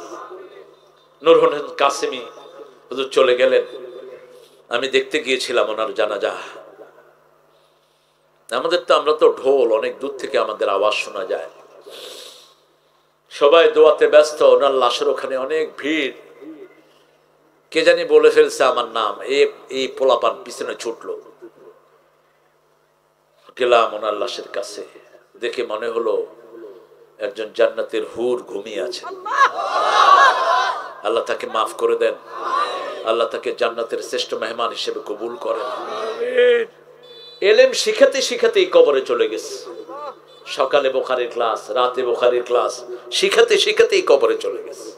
নূর হোসেন কাসেমি হুজুর চলে গেলেন, আমি দেখতে গিয়েছিলাম ওনার জানাজা। আমরা তো ঢোল, অনেক দূর থেকে আমাদের আওয়াজ শোনা যায়। সবাই দোয়াতে ব্যস্ত, ওনার লাশের ওখানে অনেক ভিড়। কে জানি বলে ফেলছে আমার নাম, এই পোলাপান পিছনে ছুটলো। গেলাম ওনার লাশের কাছে, দেখে মনে হলো একজন জান্নাতের হুর ঘুমিয়ে আছে। আল্লাহ তাকে মাফ করে দেন, আল্লাহ তাকে জান্নাতের শ্রেষ্ঠ মেহমান হিসেবে কবুল করেন। এলেম শিখাতে শিখাতেই কবরে চলে গেছে। সকালে বুখারীর ক্লাস, রাতে বুখারীর ক্লাস, শিখাতে শিখাতেই কবরে চলে গেছে।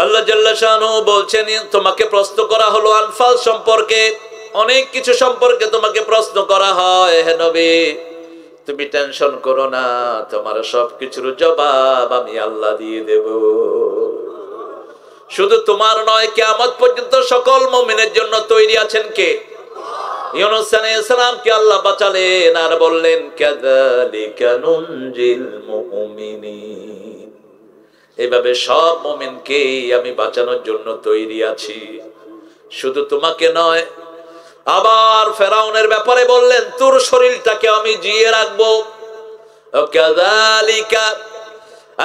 আল্লাহ জাল্লা শানহু বলছেন, তোমাকে প্রশ্ন করা হলো আনফাল সম্পর্কে, অনেক কিছু সম্পর্কে তোমাকে প্রশ্ন করা হয়। হে নবী, তুমি টেনশন করো না, তোমার সবকিছুর জবাব আমি আল্লাহ দিয়ে দেব। শুধু তোমার নয়, কিয়ামত পর্যন্ত সকল মুমিনের জন্য তৈরি আছেন কে? ইউনূস আলাইহিস সালামকে আল্লাহ বাঁচালেন আর বললেন, কাযালিকা নুনজিল মুমিনিন, এভাবে সব মুমিনকেই আমি বাঁচানোর জন্য তৈরি আছি, শুধু তোমাকে নয়। আবার ফেরাউনের ব্যাপারে বললেন, তোর শরীরটাকে আমি জিয়ে রাখবো। কাযালিকা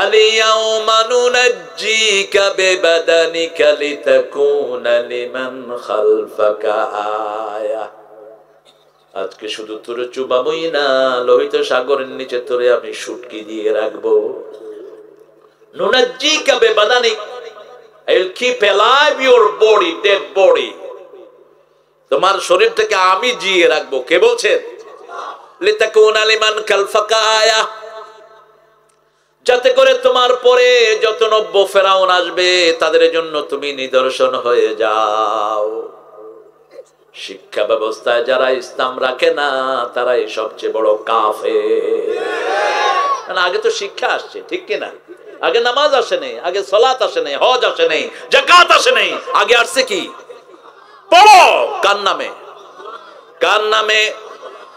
আলিয়াউমা নুনাজ্জিকা বিবাদানিকা লিতাকুনা লিমান খালফাকা আয়া, আজকে শুধু তোরে চুবাবই না, লোহিত সাগরের নিচে তোরে আমি শুটকি দিয়ে রাখবো। নুনাজ্জিকা বিবাদানিক, I will keep alive your body, dead body, তোমার শরীরটাকে আমি জিয়ে রাখবো। কে বলছেন? লিতাকুনা লিমান খালফাকা আয়া, যাতে করে তোমার পরে যত নব্য ফেরাউন আসবে তাদের জন্য তুমি নিদর্শন হয়ে যাও। শিক্ষা ব্যবস্থায় যারা ইসলাম রাখে না তারাই সবচেয়ে বড় কাফের। আগে তো শিক্ষা আসছে, ঠিক কিনা? আগে নামাজ আসে নেই, আগে সালাত আসে নেই, হজ আসে নেই, যাকাত আসে নেই, আগে আসছে কি? পড়ো। কার নামে? কার নামে?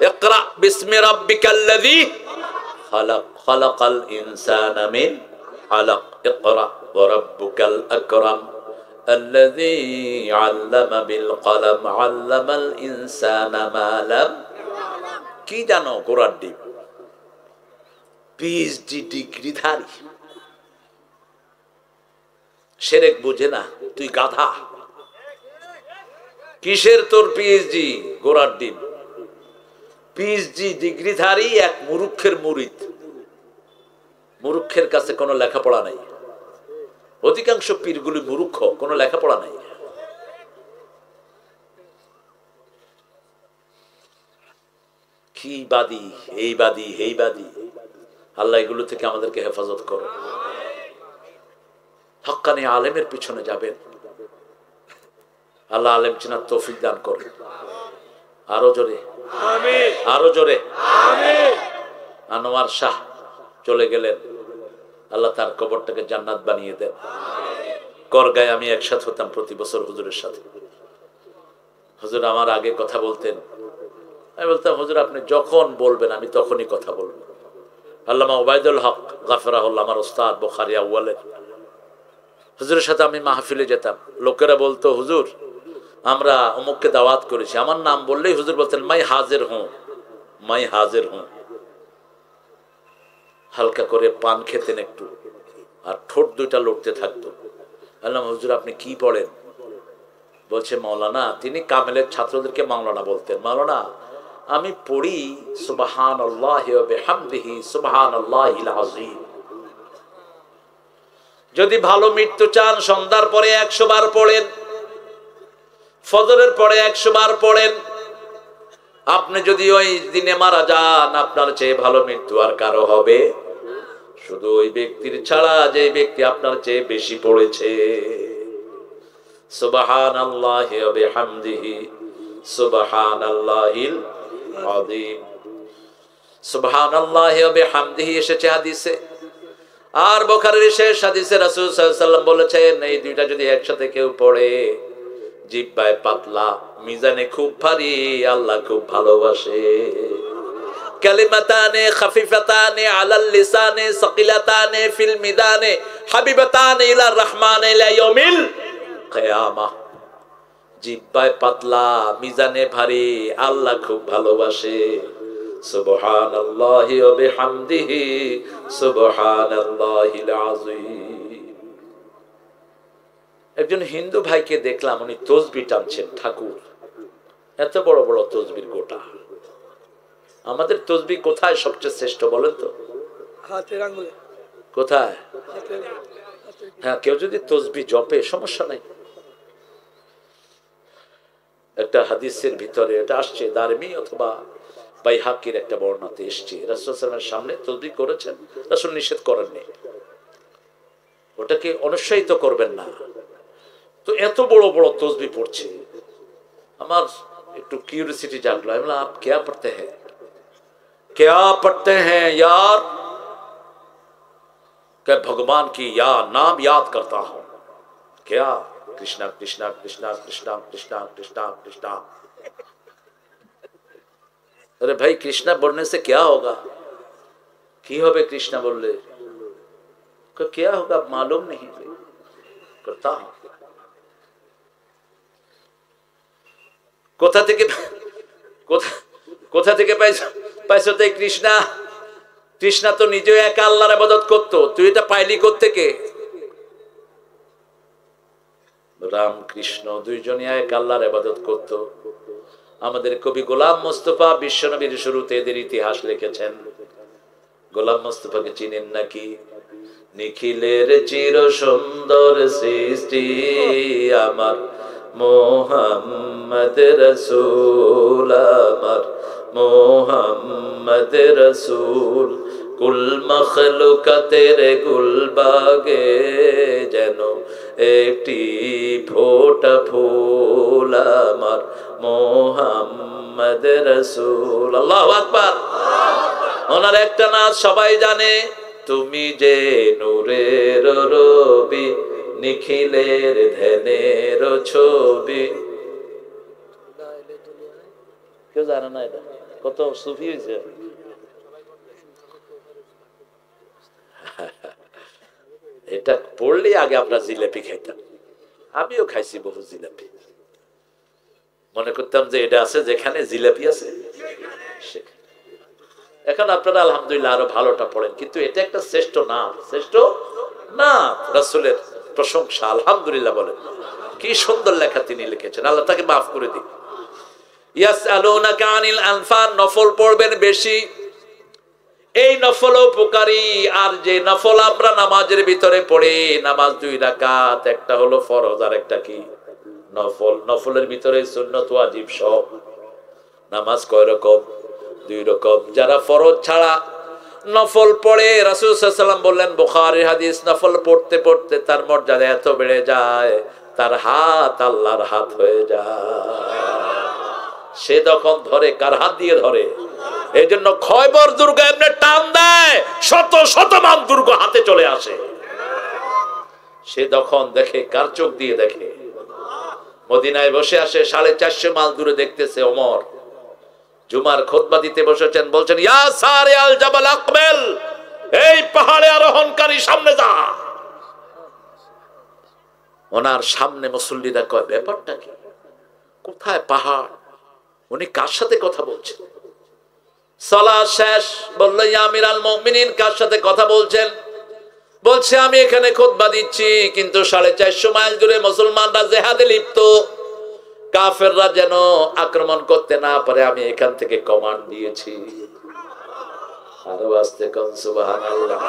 ইকরা বিসমি রাব্বিকাল্লাযী খালাক, খালাকাল ইনসানা মিন আলাক, ইকরা ওয়া রাব্বুকাল আকরাম আল্লাযী আল্লামা বিল কলম আল্লামাল ইনসানা মা লাম। কি জানো? কোরআন ডিপ পিএইচডি ডিগ্রিধারী, শিরক বুঝে না, তুই গাধা। কিসের তোর পিএইচডি? গোড়ার ডিম। পিএইচডি ডিগ্রিধারী এক মুরুক্ষের মুরিদ। মুরুক্ষের কাছে কোনো লেখাপড়া নাই, অধিকাংশ পীরগুলি মুরুক্ষ, কোনো লেখাপড়া নাই। কি বাদী, এই বাদী, এই বাদী। আল্লাহ এগুলো থেকে আমাদেরকে হেফাজত করো। হক্কানি আলেমের পিছনে যাবেন, আল্লাহ আলেম চিনার তৌফিক দান করেন। আরো জোরে আমিন, আরো জোরে আমিন। আনোয়ার শাহ চলে গেলেন, আল্লাহ তার কবরটাকে জান্নাত বানিয়ে দেন। করগায় আমি একসাথে হতাম প্রতি বছর হুজুরের সাথে। হুজুর আমার আগে কথা বলতেন, আমি বলতাম হুজুর আপনি যখন বলবেন আমি তখনই কথা বলবো। আল্লামা ওবায়দুল হক গাফরাহুল্লাহ আমার ওস্তাদ বুখারী আউয়ালের, হুজুরের সাথে আমি মাহফিলে যেতাম। লোকেরা বলতো হুজুর আমরা অমুককে দাওয়াত করেছি, আমার নাম বললেই হুজুর বলতেন মাই হাজির হুঁ, মাই হাজির হুঁ। হালকা করে পান খেতেন একটু, আর ঠোঁট দুইটা লড়তে থাকতো। বললাম হুজুর আপনি কি পড়েন? বলছে মাওলানা, তিনি কামেলের ছাত্রদেরকে মাওলানা বলতেন। মাওলানা আমি পড়ি সুবহানাল্লাহি ওয়া বিহামদিহি সুবহানাল্লাহিল আযীম। যদি ভালো মৃত্যু চান সন্ধ্যার পরে 100 বার পড়েন, ফজরের পরে 100 বার পড়েন। আপনি যদি ওই দিনে মারা যান আপনার চেয়ে ভালো মৃত্যু আর কারো হবে? শুধু ওই ব্যক্তির ছাড়া যে ব্যক্তি আপনার চেয়ে বেশি পড়েছে। সুবহানাল্লাহি ওয়া বিহামদিহি সুবহানাল্লাহিল আযীম। সুবহানাল্লাহি ওয়া বিহামদিহি এসেছে হাদিসে। আর বুখারীর শেষ হাদিসে রাসূল সাল্লাল্লাহু আলাইহি ওয়াসাল্লাম বলেছেন এই দুইটা যদি একসাথে কেউ পড়ে, জিহ্বায় পাতলা, মিজানে খুব ভারী, আল্লাহ খুব ভালোবাসে। কালিমাতানে খাফিফাতানে আলাল লিসানে সাকিলাতানে ফিল মিদানে হাবিবাতানে ইলার রহমানে ইলা ইয়াউমিল কিয়ামাহ। জিহ্বায় পাতলা, মিজানে ভারী, আল্লাহ খুব ভালোবাসে। সুবহানাল্লাহি ওয়া বিহামদিহি সুবহানাল্লাহিল আযীম। একজন হিন্দু ভাইকে দেখলাম, উনি তসবিহ টানছেন ঠাকুর, এত বড় বড় তসবির গোটা। আমাদের তসবিহ কোথায় সবচেয়ে শ্রেষ্ঠ বলেন তো? হাতের আঙ্গুলে। কোথায়? হ্যাঁ, কেউ যদি তসবিহ জপে সমস্যা নাই, একটা হাদিসের ভিতরে এটা আসছে, দারমি অথবা বাইহাকির একটা বর্ণনাতে এসছে, রাসূল সাল্লাল্লাহু আলাইহি ওয়াসাল্লামের সামনে তাসবিহ করেছেন, রাসূল নিষেধ করেননি, ওটাকে অনুৎসাহিত করবেন না। তো এত বড় বড় তাসবিহ পড়ছে, আমার একটু কিউরিওসিটি জাগলো। আমি বললাম, आप क्या पढ़ते हैं, क्या पढ़ते हैं यार? क्या भगवान की नाम याद करता हूं। क्या? कृष्णा कृष्णा कृष्णा कृष्णा कृष्णा कृष्णा कृष्णा। अरे भाई, कृष्णा बोलने से क्या होगा? की होबे कृष्णा बोलले? क्या होगा मालूम नहीं, करता हूं। কোথা থেকে কোথা থেকে পাইছো তো কৃষ্ণা? কৃষ্ণা তো নিজে একা আল্লাহর ইবাদত করতো, তুই এটা পাইলি কোত্থেকে? রাম কৃষ্ণ দুইজনই এক আল্লাহর ইবাদত করতো। আমাদের কবি গোলাম মোস্তফা বিশ্বনবীর শুরুতে এদের ইতিহাস লিখেছেন। গোলাম মোস্তফাকে চিনেন নাকি? নিখিলের চির সুন্দর সৃষ্টি আমার মোহাম্মদ রসুল, আমার মোহাম্মদ রসুল। কুল মখলুকাতের গুলবাগে যেন একটি ফোঁটা ফুল, আমার মোহাম্মদ রসুল। আল্লাহু আকবার। ওনার একটা নাচ সবাই জানে, তুমি যে নূরের রবি, নিখিলের ধ্যানের ছবি। কেউ জানে না এটা? কত সুফি হয়েছে। এটা পড়লে আগে আমরা জিলাপি খাইতাম, আমিও খাইছি বহু জিলাপি। মনে করতাম যে এটা আছে যেখানে জিলাপি আছে সেখানে। এখন আপনারা আলহামদুলিল্লাহ আরো ভালোটা পড়েন, কিন্তু এটা একটা শ্রেষ্ঠ না, শ্রেষ্ঠ না। রাসূলের প্রশংসা, আলহামদুলিল্লাহ বলেন। কি সুন্দর লেখা তিনি লিখেছেন, আল্লাহ তাকে মাফ করে দিন। ইয়াসআলুনাকা আনিল আনফাল, নফল পড়বেন বেশি, এই নফল উপকারী। আর যে নফল আমরা নামাজের ভিতরে পড়ি, নামাজ 2 রাকাত, একটা হলো ফরজ আর একটা কি নফল। নফলের ভিতরে সুন্নাত ওয়াজিব সব। নামাজ কয় রকম? 2 রকম। যারা ফরজ ছাড়া নফল পড়ে, রাসূল সাল্লাল্লাহু আলাইহি ওয়াসাল্লাম বললেন, বুখারীর হাদিস, নফল পড়তে পড়তে তার মর্যাদা এত বেড়ে যায়, তার হাত আল্লাহর হাত হয়ে যায়। সে তখন ধরে, কার হাত দিয়ে ধরে? এই জন্য খয়বর দুর্গ এমনি টান দেয়, শত শত মান দুর্গ হাতে চলে আসে। সে তখন দেখে, কার চোখ দিয়ে দেখে? মদিনায় বসে আসে, 450 মাইল দূরে দেখতেছে ওমর জুমার খুতবা দিতে বসেছেন, বলছেন, ইয়া সারে আল জাবাল আকবেল, এই পাহাড়ে আরোহণকারী সামনে যা। ওনার সামনে মুসল্লিরা কয়, ব্যাপারটা কি? কোথায় পাহাড়? উনি কার সাথে কথা বলছেন? সালাত শেষ, বলল, ইয়া আমিরাল মুমিনিন, কার সাথে কথা বলছেন? বলছে, আমি এখানে খুতবা দিচ্ছি, কিন্তু 450 মাইল দূরে মুসলমানরা জিহাদে লিপ্ত, কাফেররা যেন আক্রমণ করতে না পারে, আমি এখান থেকে কমান্ড দিয়েছি। আরো আস্তে কোন সুবহানাল্লাহ।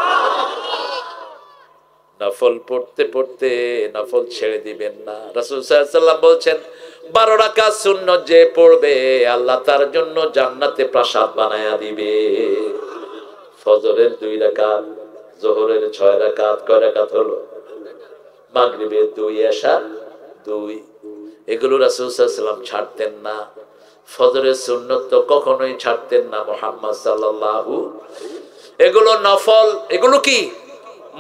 নফল পড়তে পড়তে নফল ছেড়ে দিবেন না। রাসূল সাল্লাল্লাহু আলাইহি ওয়াসাল্লাম বলছেন, 12 রাকাত সুন্নাত যে পড়বে, আল্লাহ তার জন্য জান্নাতে প্রাসাদ বানায়া দিবে। ফজরের 2 রাকাত, যোহরের 6 রাকাত, কয় রাকাত হলো? মাগরিবের 2, এশার 2। এগুলো রাসূল সাল্লাল্লাহু আলাইহি ওয়াসাল্লাম ছাড়তেন না। ফজরের সুন্নাত তো কখনোই ছাড়তেন না মুহাম্মদ সাল্লাল্লাহু। এগুলো নফল, এগুলো কি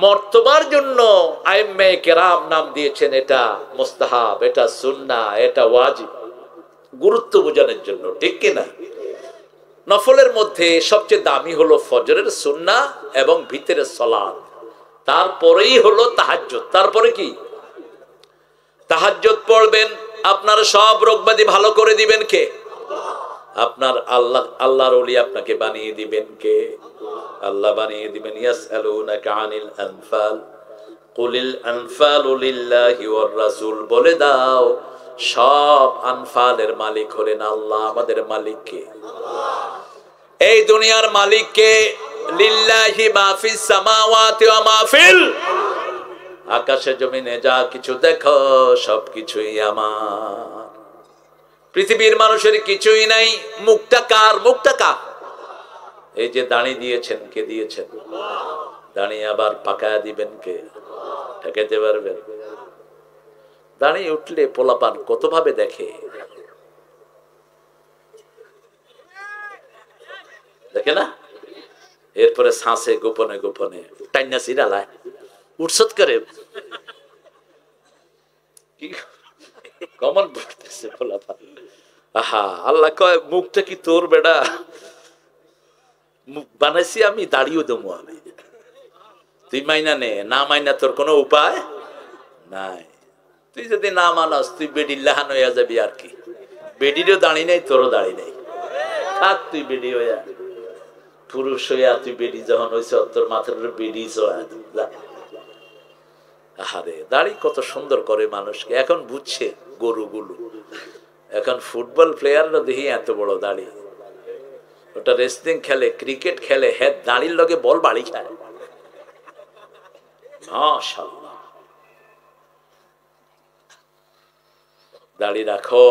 মর্তবার জন্য আইম্মে কেরাম নাম দিয়েছেন। এটা মুস্তাহাব, এটা সুন্নাহ, এটা ওয়াজিব, গুরুত্ব বোঝানোর জন্য, ঠিক কিনা? নফলের মধ্যে সবচেয়ে দামি হলো ফজরের সুন্নাহ এবং ভিতরের সালাত, তারপরেই হলো তাহাজ্জুদ। তারপরে কি? তাহাজ্জুদ পড়বেন, আপনার সব রোগবাদী ভালো করে দিবেন কে? আপনার আল্লাহ। আল্লাহর ওলি আপনাকে বানিয়ে দিবেন কে? আল্লাহ বানিয়ে দিবেন। ইয়াসআলুনাকা আনিল আনফাল, কুলিল আনফালু লিল্লাহি ওয়ার রাসূল, বলে দাও সব আনফালের মালিক হলেন আল্লাহ। আমাদের মালিক কে? এই দুনিয়ার মালিক কে? লিল্লাহি মা ফিস সামাওয়াতি ওয়া মা ফিল, আকাশে জমিনে যা কিছু দেখো সবকিছুই আমার। পৃথিবীর মানুষের কিছুই নাই, মুখটা কার? মুখটা কার? এই যে দাঁড়িয়ে দিয়েছেন, কে দিয়েছেন? দাঁড়িয়ে আবার পাকায়া দিবেন কে? ঠেকাইতে পারবেন? দাঁড়িয়ে উঠলে পোলাপান কত ভাবে দেখে, দেখে না? এরপরে শ্বাসে গোপনে গোপনে টাইনা সিরালায় উৎসত করে কি কমন পড়তেছে পোলাপান। আহা, আল্লাহ কয় মুখটা কি তোর বেড়া? মুখ বানাইছি আমি, দাঁড়িয়েও দেবো আমি, তুই মাইনা নে। না মাইনা তোর কোনো উপায় নাই। তুই যদি না মানাস তুই বেডির লাহান হইয়া যাবি। আর কি, বেডিরও দাঁড়ি নাই, তোরও দাঁড়ি নাই, থাক তুই বেডি হইয়া। পুরুষ হইয়া তুই বেডি যখন হয়েছে, তোর মাথার উপরে বেডি চড়া। আহারে, দাড়ি কত সুন্দর করে মানুষকে। এখন বুঝছে গরুগুলো। এখন ফুটবল প্লেয়াররা দেখি এত বড় দাড়ি, ওটা রেসলিং খেলে, ক্রিকেট খেলে, হ্যাঁ দাড়ির লগে বল বাড়ি খায়। মাশাআল্লাহ, দাড়ি রাখো।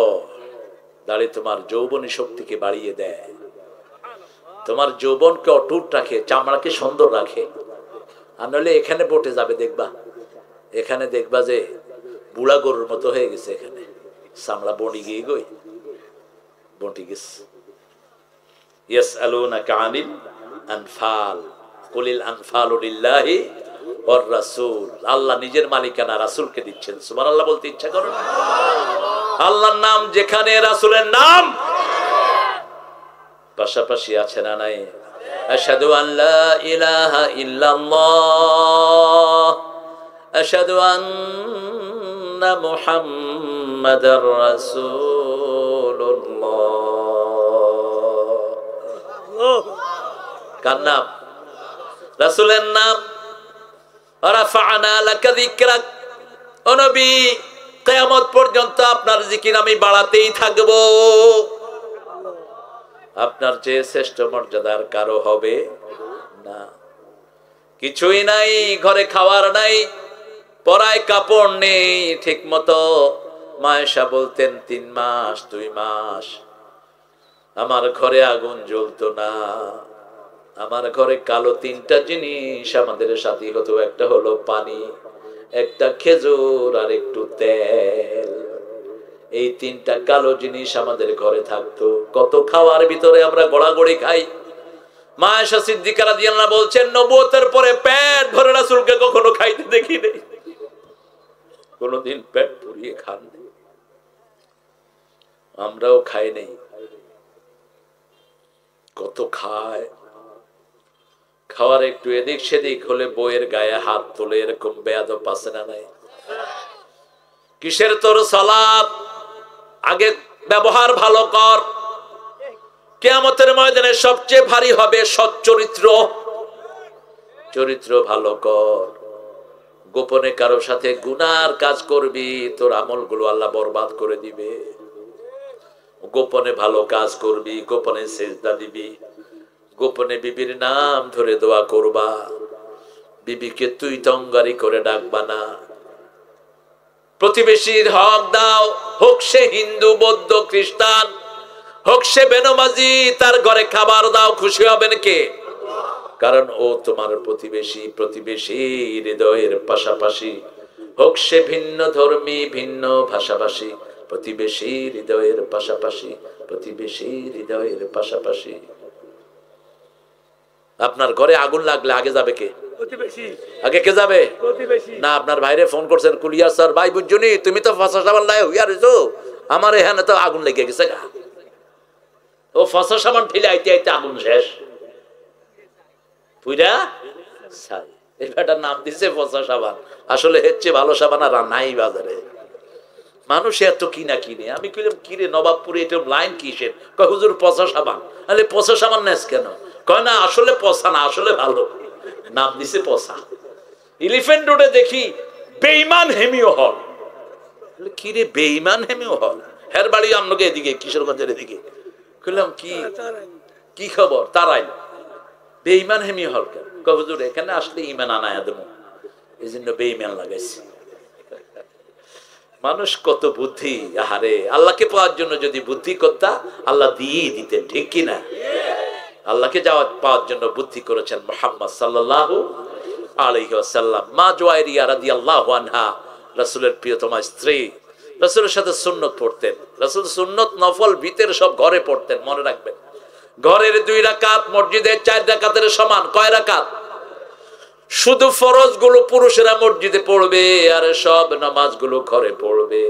দাড়ি তোমার যৌবনী শক্তিকে বাড়িয়ে দেয়, তোমার যৌবনকে অটুট রাখে, চামড়াকে সুন্দর রাখে। আর নইলে এখানে বটে যাবে, দেখবা এখানে দেখবা যে বুড়া গরুর মতো হয়ে গেছে, এখানে চামড়া বনি গিয়ে গই বটি গেছে। ইয়াসআলুনাকা আনিল আনফাল কুলিল আনফালু লিল্লাহি ওয়ার রাসূল। আল্লাহ নিজের মালিকানা রাসূলকে দিচ্ছেন। সুবহানাল্লাহ বলতে ইচ্ছা করে না? আল্লাহর নাম যেখানে, রাসূলের নাম পাশাপাশি আছে না নাই? আশহাদু আন লা ইলাহা ইল্লাল্লাহ, আশহাদু আন্না মুহাম্মাদার রাসূলুল্লাহ। কার নাম? রাসূলের নাম। রাফা'না লাকা যিকরাক। ও নবী, কিয়ামত পর্যন্ত আপনার জিকির আমি বাড়াতেই থাকব। আপনার চেয়ে শ্রেষ্ঠ মর্যাদার কারো হবে না। কিছুই নাই, ঘরে খাওয়ার নাই, পরায় কাপড় নেই ঠিক মতো। মায়েশা বলতেন 3 মাস 2 মাস আমার ঘরে আগুন জ্বলতো না। আমার ঘরে কালো 3টা জিনিস আমাদের সাথী হতো। একটা হলো পানি, একটা খেজুর, আর একটু তেল। এই 3টা কালো জিনিস আমাদের ঘরে থাকতো। কত খাওয়ার ভিতরে আমরা গড়াগড়ি খাই। মা আয়েশা সিদ্দিকা রাদিয়াল্লাহু আনহা বলছেন, নবুয়তের পরে পেট ভরে রাসূলকে কখনো খাইতে দেখি নাই, কোনদিন পেট পুরিয়ে খান নাই। আমরাও খাই নাই। কত খায়, খাওয়ার একটু এদিক সেদিক হলে বইয়ের গায়ে হাত তোলে, এরকম বেয়াদব আছে না নাই? কিসের তোর সালাত? আগে ব্যবহার ভালো কর। কিয়ামতের ময়দানে সবচেয়ে ভারী হবে সৎ চরিত্র। চরিত্র ভালো কর। গোপনে কারো সাথে গুনার কাজ করবি, তোর আমলগুলো আল্লাহ বরবাদ করে দিবে। গোপনে ভালো কাজ করবি, গোপনে সেজদা দিবি, গোপনে বিবির নাম ধরে দোয়া করবা, বিবিকে তুই তঙ্গারি করে ডাকবা না। প্রতিবেশীর হক দাও, হোক সে হিন্দু, বৌদ্ধ, খ্রিস্টান, হোক সে বেনমাজি, তার ঘরে খাবার দাও, খুশি হবেন কে? কারণ ও তোমার প্রতিবেশী। প্রতিবেশী হৃদয়ের পাশাপাশি, হোক সে ভিন্ন ধর্মী, ভিন্ন ভাষাভাষী, প্রতিবেশী হৃদয়ের পাশাপাশি, প্রতিবেশী হৃদয়ের পাশাপাশি। আপনার ঘরে আগুন লাগলে আগে যাবে কে? প্রতিবেশী। আগে কে যাবে? প্রতিবেশী। না, আপনার ভাইরে ফোন করছেন, কুলিয়া স্যার, ভাই বুঝছনি তুমি তো ফসা সাবান লাই হইয়া রইছো, আমার এখানে তো আগুন লেগে গেছে গা। ও ফসা সাবান ঠেলে আইতে আইতে আগুন শেষ পুইরা ছাই। এই ব্যাটার নাম দিছে ফসা সাবান, আসলে হচ্ছে ভালো সাবান আর নাই বাজারে। মানুষ এত কিনা কিনে। আমি কইলাম কিরে নবাবপুরে এটা লাইন কিসের? কয় হুজুর পচা সাবান। আরে পচা সাবান নেস কেন? কয় না আসলে পচা না, আসলে ভালো, নাম দিছে পচা। এলিফ্যান্ট রোডে দেখি বেঈমান হেমিও হল। কিরে বেঈমান হেমিও হল? হের বাড়ি আমনকে এদিকে কিশোরগঞ্জের এদিকে। কইলাম কি কি খবর? তারাই বেঈমান হেমিও হল কেন? কয় হুজুর এখানে আসলে ইমান আনায়া দেবো, এই জন্য বেঈমান লাগাইছে। মানুষ কত বুদ্ধি, আহারে আল্লাহকে পাওয়ার জন্য যদি বুদ্ধি করতা আল্লাহ দিয়ে দিতেন, ঠিক কিনা? আল্লাহকে পাওয়ার জন্য বুদ্ধি করেছেন মুহাম্মদ সাল্লাল্লাহু আলাইহি ওয়াসাল্লাম। মা জুয়াইরিয়া রাদিয়াল্লাহু আনহা রাসূলের প্রিয়তমা স্ত্রী, রাসূলের সাথে সুন্নত পড়তেন। রাসূল সুন্নত নফল ভিতর সব ঘরে পড়তেন, মনে রাখবেন। ঘরের 2 রাকাত মসজিদের 4 রাকাতের সমান। কয় রাকাত? শুধু ফরজ গুলো পুরুষেরা মসজিদে পড়বে, আর সব নামাজগুলো ঘরে পড়বে।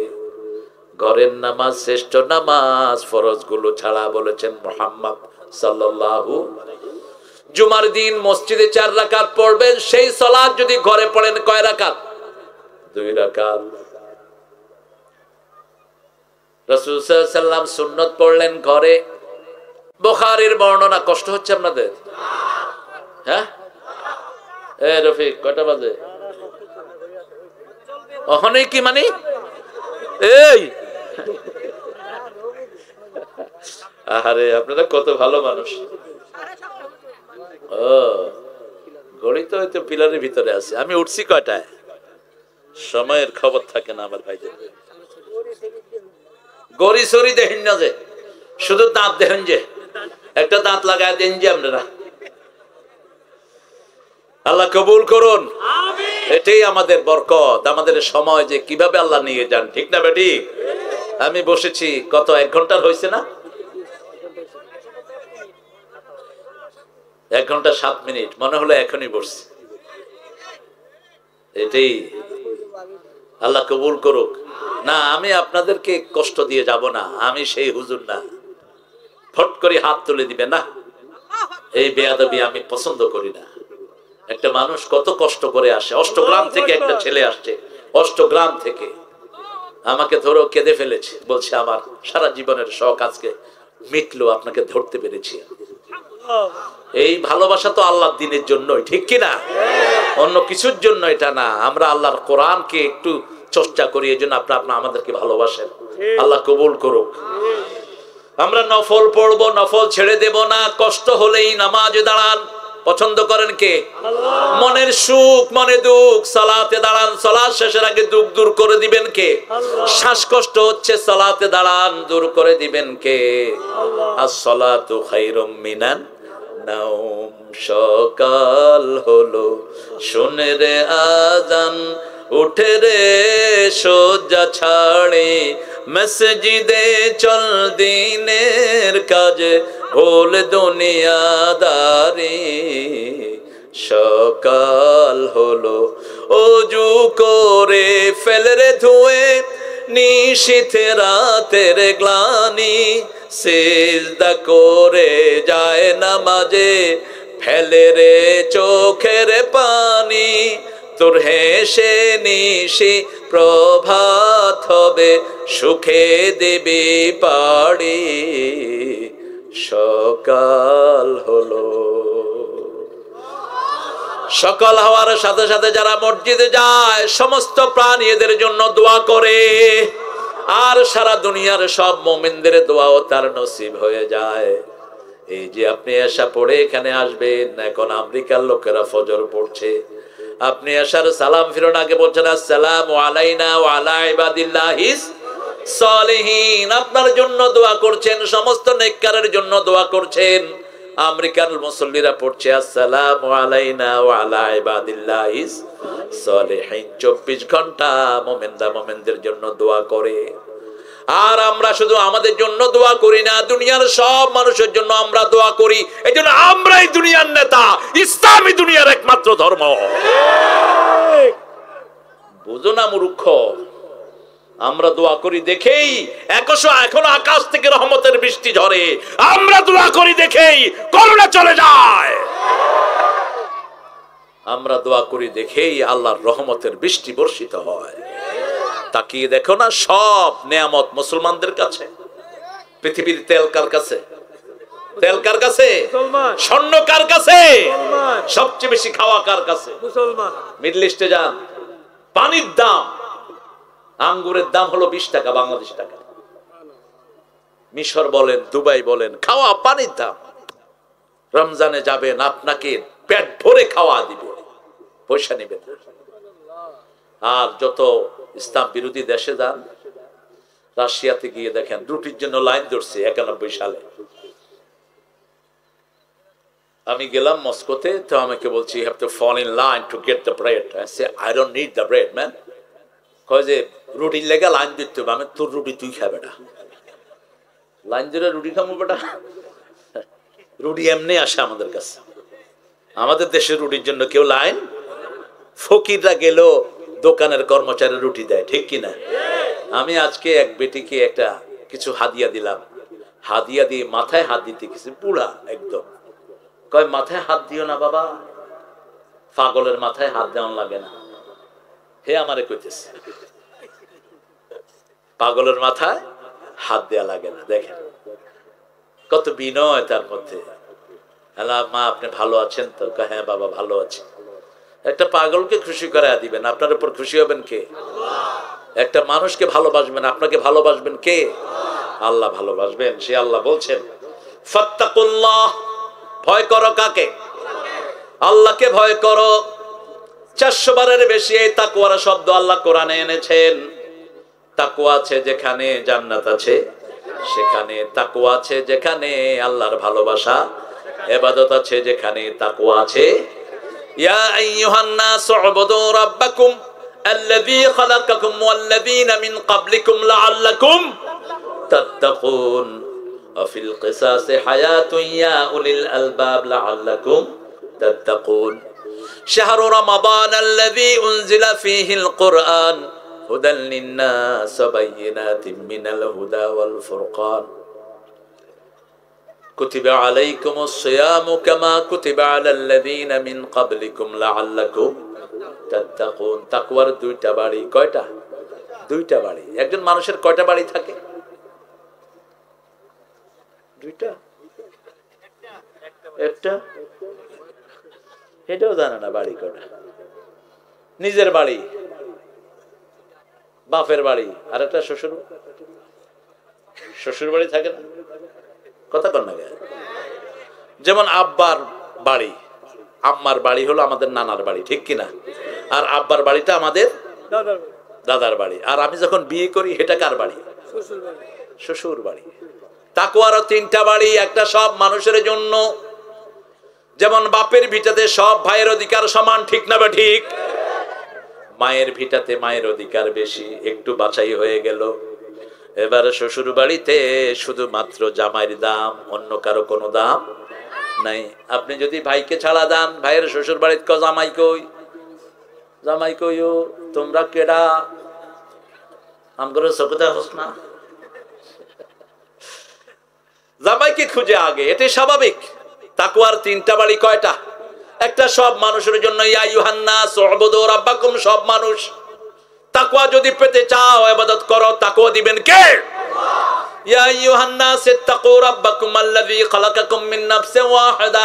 ঘরের নামাজ শ্রেষ্ঠ নামাজ ফরজ গুলো ছাড়া, বলেছেন মুহাম্মদ সাল্লাল্লাহু। জুমার দিন মসজিদে 4 রাকাত পড়বেন, সেই সালাত যদি ঘরে পড়েন কয় রাকাত? 2 রাকাত। রাসূল সাল্লাল্লাহু আলাইহি ওয়াসাল্লাম সুন্নত পড়লেন ঘরে। বুখারীর বর্ণনা। কষ্ট হচ্ছে আপনাদের? হ্যাঁ রফিক, কয়টা বাজে? অহনে কি মানে এই আহারে আপনারা কত ভালো মানুষ। ও গড়ি তো হয়তো পিলারের ভিতরে আছে। আমি উঠছি কয়টায়? সময়ের খবর থাকে না আমার ভাইদের। গড়ি সরি দেখেন না যে, শুধু দাঁত দেখেন যে, একটা দাঁত লাগায় দেন যে আপনারা। আল্লাহ কবুল করুন। এটাই আমাদের বরকত, আমাদের সময় যে কিভাবে আল্লাহ নিয়ে যান, ঠিক না বেটি? আমি বসেছি কত 1 ঘন্টার হয়েছে না? 1 ঘন্টা 7 মিনিট মনে হলো এখনই বসছি। এটাই আল্লাহ কবুল করুক। না আমি আপনাদেরকে কষ্ট দিয়ে যাব না, আমি সেই হুজুর না ফট করে হাত তুলে দিবে না, এই বেয়াদবি আমি পছন্দ করি না। একটা মানুষ কত কষ্ট করে আসে, অষ্টগ্রাম থেকে একটা ছেলে আসছে, অষ্টগ্রাম থেকে আমাকে ধরো কেঁদে ফেলেছে, বলছে আমার সারা জীবনের শখ আজকে মিটলো, আপনাকে ধরতে পেরেছি। এই ভালোবাসা তো আল্লাহর দ্বীনের জন্যই, ঠিক কিনা? অন্য কিছুর জন্য এটা না। আমরা আল্লাহর কোরআনকে একটু চর্চা করি, এই জন্য আপনারা আমাদেরকে ভালোবাসেন। আল্লাহ কবুল করুক। আমরা নফল পড়বো, নফল ছেড়ে দেব না। কষ্ট হলেই নামাজে দাঁড়ান। পছন্দ করেন কে? মনের সুখ মনে দুঃখ, সালাতে দাঁড়ান। সালাত শেষের আগে দুঃখ দূর করে দিবেন কে? শ্বাসকষ্ট হচ্ছে, সালাতে দাঁড়ান, দূর করে দিবেন কে? as-salatu khairum minan naum। সকাল হলো শুনে রে আজান, উঠে রে শয্যা ছাড়ে, মসজিদে চল দিনের কাজে, ভুল দুনিয়াদারি। সকাল হলো ওযু করে ফেল রে ধুয়ে, নিশীথে রাতের গ্লানি, সিজদা করে যায় নামাজে, ফেলে রে চোখের পানি। তোর হেসে নিশি প্রভাত হবে, সুখে দিবি পাড়ি। সকাল হলো। সকাল হওয়ার সাথে সাথে যারা মসজিদে যায়, সমস্ত প্রাণী এদের জন্য দোয়া করে, আর সারা দুনিয়ার সব মুমিনদের দোয়াও তার নসিব হয়ে যায়। এই যে আপনি এশা পড়ে এখানে আসবেন, এখন আমেরিকার লোকেরা ফজর পড়ছে, আপনি এশার সালাম ফিরন আগে বলছেন আসসালামু আলাইনা ওয়া আলা ইবাদিল্লাহিস সালিহিন। আপনার জন্য দোয়া করছেন, সমস্ত নেককারের জন্য দোয়া করছেন। আমেরিকার মুসল্লিরা পড়ছে আসসালামু আলাইনা ওয়া আলা ইবাদিল্লাহিস সালিহিন। 24 ঘন্টা মুমিনরা মুমিনদের জন্য দোয়া করে। আর আমরা শুধু আমাদের জন্য দোয়া করি না, দুনিয়ার সব মানুষের জন্য আমরা দোয়া করি। এই জন্য আমরাই দুনিয়ার নেতা, ইসলামী দুনিয়ার একমাত্র ধর্ম। বুঝো না মূর্খ? আমরা দোয়া করি দেখেই এখন আকাশ থেকে রহমতের বৃষ্টি ঝরে। আমরা দোয়া করি দেখেই করোনা চলে যায়। আমরা দোয়া করি দেখেই আল্লাহর রহমতের বৃষ্টি বর্ষিত হয়। তাকিয়ে দেখো না, সব নেয়ামত মুসলমানদের কাছে। পৃথিবীর তেল কার কাছে? তেল কার কাছে? স্বর্ণ কার কাছে? সবচেয়ে বেশি খাওয়া কার কাছে? মুসলমান। মিডল ইস্টে যান, পানির দাম, আঙ্গুরের দাম হলো 20 টাকা বাংলাদেশ টাকা। মিশর বলেন, দুবাই বলেন, খাওয়া পানির দাম। রমজানে যাবেন, আপনাকে পেট ভরে খাওয়া দিবে, পয়সা নেবেন। আর যত ইসলাম বিরোধী দেশে যান, রাশিয়াতে গিয়ে দেখেন রুটির জন্য লাইন ধরছে 91 সালে। আমি গেলাম মস্কোতে, তো আমাকে বলছি you have to fall in line to get the bread. I say I don't need the bread man. কয় যে রুটির লেগে লাইন দিতে হবে। আমি তোর রুটি তুই খাবে না, লাইন ধরে রুটি খাবো বেটা? রুটি এমনি আসে আমাদের কাছে, আমাদের দেশের রুটির জন্য কেউ লাইন। ফকিররা গেল দোকানের কর্মচারী রুটি দেয়, ঠিক কিনা? আমি আজকে এক বেটিকে একটা কিছু হাদিয়া দিলাম, হাদিয়া দিয়ে মাথায় হাত দিতে গেছি, বুড়া একদম। কয় মাথায় হাত দিও না বাবা, পাগলের মাথায় হাত দেওয়ান লাগে না। হে আমারে কইতেছে পাগলের মাথায় হাত দেওয়া লাগে না। দেখেন কত বিনয় তার মধ্যে। মা আপনি ভালো আছেন তো? হ্যাঁ বাবা ভালো আছি। একটা পাগলকে খুশি করায় দিবেন, আপনার উপর খুশি হবেন কে? একটা মানুষকে ভালোবাসবেন, আপনাকে ভালোবাসবেন কে? আল্লাহ ভালোবাসবেন। সে আল্লাহ বলছেন ফাত্তাকুল্লাহ, ভয় করো কাকে? আল্লাহকে ভয় করো। 400 বারের বেশি এই তাকওয়ার শব্দ আল্লাহ কোরআনে এনেছেন। তাকওয়া আছে যেখানে জান্নাত আছে সেখানে, তাকওয়া আছে যেখানে আল্লাহর ভালোবাসা, ইবাদত আছে যেখানে তাকওয়া আছে। ইয়া আইয়ুহান নাস উবুদু রাব্বাকুম আল্লাযী খালাকাকুম ওয়াল্লাযীনা মিন ক্বাবলিকুম লাআল্লাকুম তাত্তাকুন ওয়া ফিল কিসাসি হায়াতুন ইয়া উলিল আলবাব লাআল্লাকুম তাত্তাকুন। শাহরু রমাদান আল্লাযী উনজিলা ফীহিল কুরআন হুদাল লিন-নাস ওয়া বায়িনাতিন মিনাল হুদা ওয়াল ফুরকান। কুতিবা আলাইকুমুস সিয়ামু কামা কুতিবা আলাল্লাযীনা মিন ক্বাবলিকুম লাআল্লাকুম তাত্তাকুন। তাকওয়ার দুইটা বাড়ি। কয়টা? দুইটা বাড়ি। একজন মানুষের কয়টা বাড়ি থাকে? দুইটা, একটা। এটাও জানে না বাড়ি কয়টা। নিজের বাড়ি, বাপের বাড়ি, আর একটা শ্বশুর বাড়ি থাকে না? কথা কর না। যেমন আব্বার বাড়ি, আম্মার বাড়ি হলো আমাদের নানার বাড়ি, ঠিক কিনা? আর আব্বার বাড়িটা আমাদের দাদার বাড়ি। আর আমি যখন বিয়ে করি এটা কার বাড়ি? শ্বশুর বাড়ি। তাকওয়ারও 3টা বাড়ি, একটা সব মানুষের জন্য। যেমন বাপের ভিটাতে সব ভাইয়ের অধিকার সমান, ঠিক না? ঠিক। মায়ের ভিটাতে মায়ের অধিকার বেশি, একটু বাছাই হয়ে গেল। এবার শ্বশুর বাড়িতে শুধুমাত্র জামাইয়ের দাম, অন্য কারো কোনো দাম নাই। আপনি যদি ভাইকে ছাড়া দেন, ভাইয়ের শ্বশুর বাড়িতে কো জামাই কই, জামাই কইও তোমরা কেডা, আমগরে চকুতে হোস না, জামাইকে খুঁজে আগে। এটাই স্বাভাবিক। তাকওয়ার 3টা বাড়ি। কয়টা? একটা সব মানুষের জন্য, ইয়া আইয়ুহান নাস উবুদু রাব্বাকুম, সব মানুষ। তাকওয়া যদি পেতে চাও ইবাদত করো, তাকওয়া দিবেন কে? আল্লাহ। ইয়া আইয়ুহান নাস ইত্তাকু রাব্বাকুম আল্লাযী খালাকাকুম মিন নাফসিন ওয়াহিদা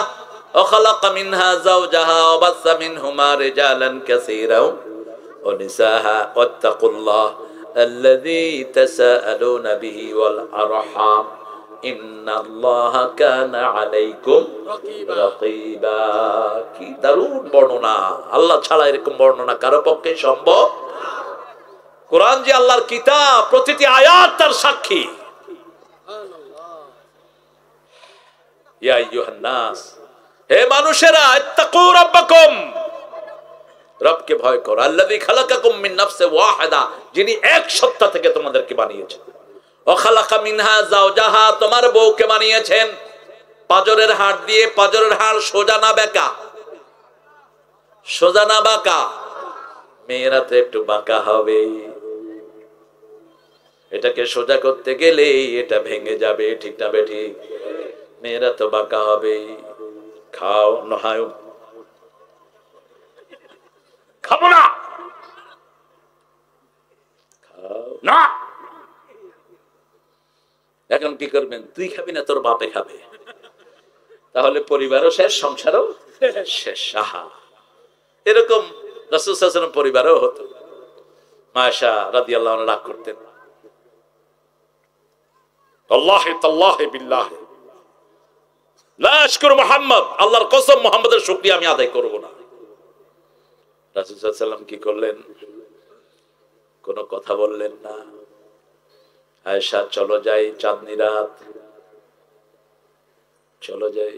ওয়া খালাকা মিনহা যাওজাহা ওয়া বাসসা মিনহুমা রিজালান কাসীরান ওয়া নিসাআ ওয়াত্তাকুল্লাহ আল্লাযী তাসাআলুনা বিহি ওয়াল আরহাম ইন্নাল্লাহা কানা আলাইকুম রাকীবা। কি দারুণ বর্ণনা! আল্লাহ ছাড়া এরকম বর্ণনা কারো পক্ষে সম্ভব। কোরআন যে আল্লাহর কিতাব, প্রতিটি আয়াত তার সাক্ষী। ইয়া আইয়ুহান নাস, হে মানুষেরা, ইত্তাকু রাব্বাকুম, রবকে ভয় করো। আল্লাযী খালাকাকুম মিন নাফসিন ওয়াহিদা, যিনি এক সত্তা থেকে তোমাদেরকে বানিয়েছেন। ওয়া খালাকা মিনহা যাওজাহা, তোমার বউকে বানিয়েছেন। পাজরের হাড় দিয়ে, পাজরের হাড় সোজা না বেঁকা? সোজা না বাঁকা? মেয়েরা তো একটু বাঁকা হবে। এটাকে সোজা করতে গেলে এটা ভেঙে যাবে, ঠিক না? ঠিক। মেয়েরা তো বাঁকা হবে। খাও নহায়, খাবো না, খাও না। এখন কি করবেন? তুই খাবি না, তোর বাপে খাবে। তাহলে পরিবারও শেষ, সংসারও শেষ। আহা, এরকম রাসূল সাল্লাল্লাহু আলাইহি ওয়াসাল্লাম পরিবারও হতো। আয়েশা রাদিয়াল্লাহু আনহা রাগ করতেন, আল্লাহি তাল্লাহি বিল্লাহি লা আশকুরু মুহাম্মদ, আল্লাহর কসম মুহাম্মদের শুকরিয়া আমি আদায় করব না। রাসূল সাল্লাল্লাহু আলাইহি ওয়াসাল্লাম কি করলেন? কোনো কথা বললেন না। আয়েশা, চলো যাই, চাঁদনি রাত, চলো যাই।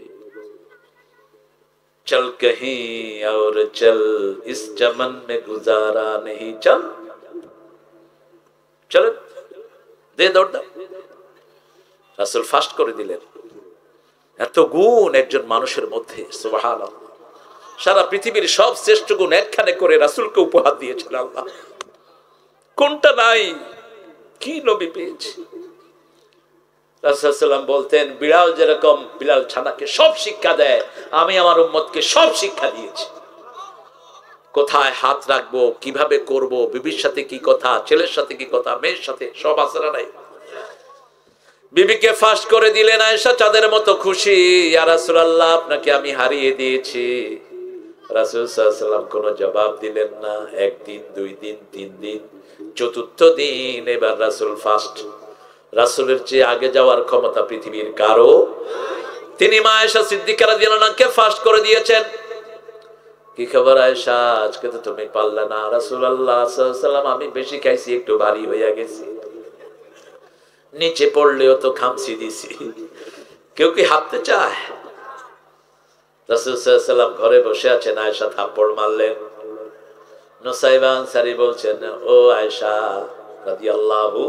चल कहीं और चल, इस चमन में गुजारा नहीं, चल चल दे दौड़ दाও। রাসূল ফাস্ট করে দিলেন। এত গুণ একজন মানুষের মধ্যে, সুবহানাল্লাহ। সারা পৃথিবীর সব শ্রেষ্ঠ গুণ একখানে করে রাসূলকে উপহার দিয়েছেন আল্লাহ। কোনটা নাই? কি নবী পেয়েছে? রাসূল সাল্লাল্লাহু বলতেন, বিড়াল যেরকম বিলাল ছানাকে সব শিক্ষা দেয়, আমি আমার উম্মতকে সব শিক্ষা দিয়েছি। কোথায় হাত রাখবো, কিভাবে করব, বিবির সাথে কি কথা, ছেলের সাথে কি কথা, মেয়ের সাথে, সব আছে না নাই? বিবিকে ফাঁস করে দিলেন। আয়েশা চাঁদের মতো খুশি, ইয়া রাসূলুল্লাহ, আপনাকে আমি হারিয়ে দিয়েছি। রাসূল সাল্লাল্লাহু আলাইহি ওয়াসাল্লাম কোনো জবাব দিলেন না। একদিন, দুই দিন, তিন দিন, চতুর্থ দিন এবার রাসূল ফাস্ট। রাসূলের চেয়ে আগে যাওয়ার ক্ষমতা পৃথিবীর কারো। তিনি মা আয়েশা সিদ্দিকা রাদিয়াল্লাহু আনহাকে ফাস্ট করে দিয়েছেন। কি খবর আয়েশা, আজকে তো তুমি পারলে না? রাসূলুল্লাহ সাল্লাল্লাহু আলাইহি ওয়াসাল্লাম, আমি বেশি খাইছি, একটু ভারী হয়ে গেছি, নিচে পড়লেও তো খামছি দিছি। কেউ কি হাঁটতে চায়? রাসূল সাল্লাল্লাহু আলাইহি ওয়াসাল্লাম ঘরে বসে আছেন, আয়েশা থাপ্পড় মারলেন। নুসাইবা আনসারী বলছেন, ও আয়েশা রাদিয়াল্লাহু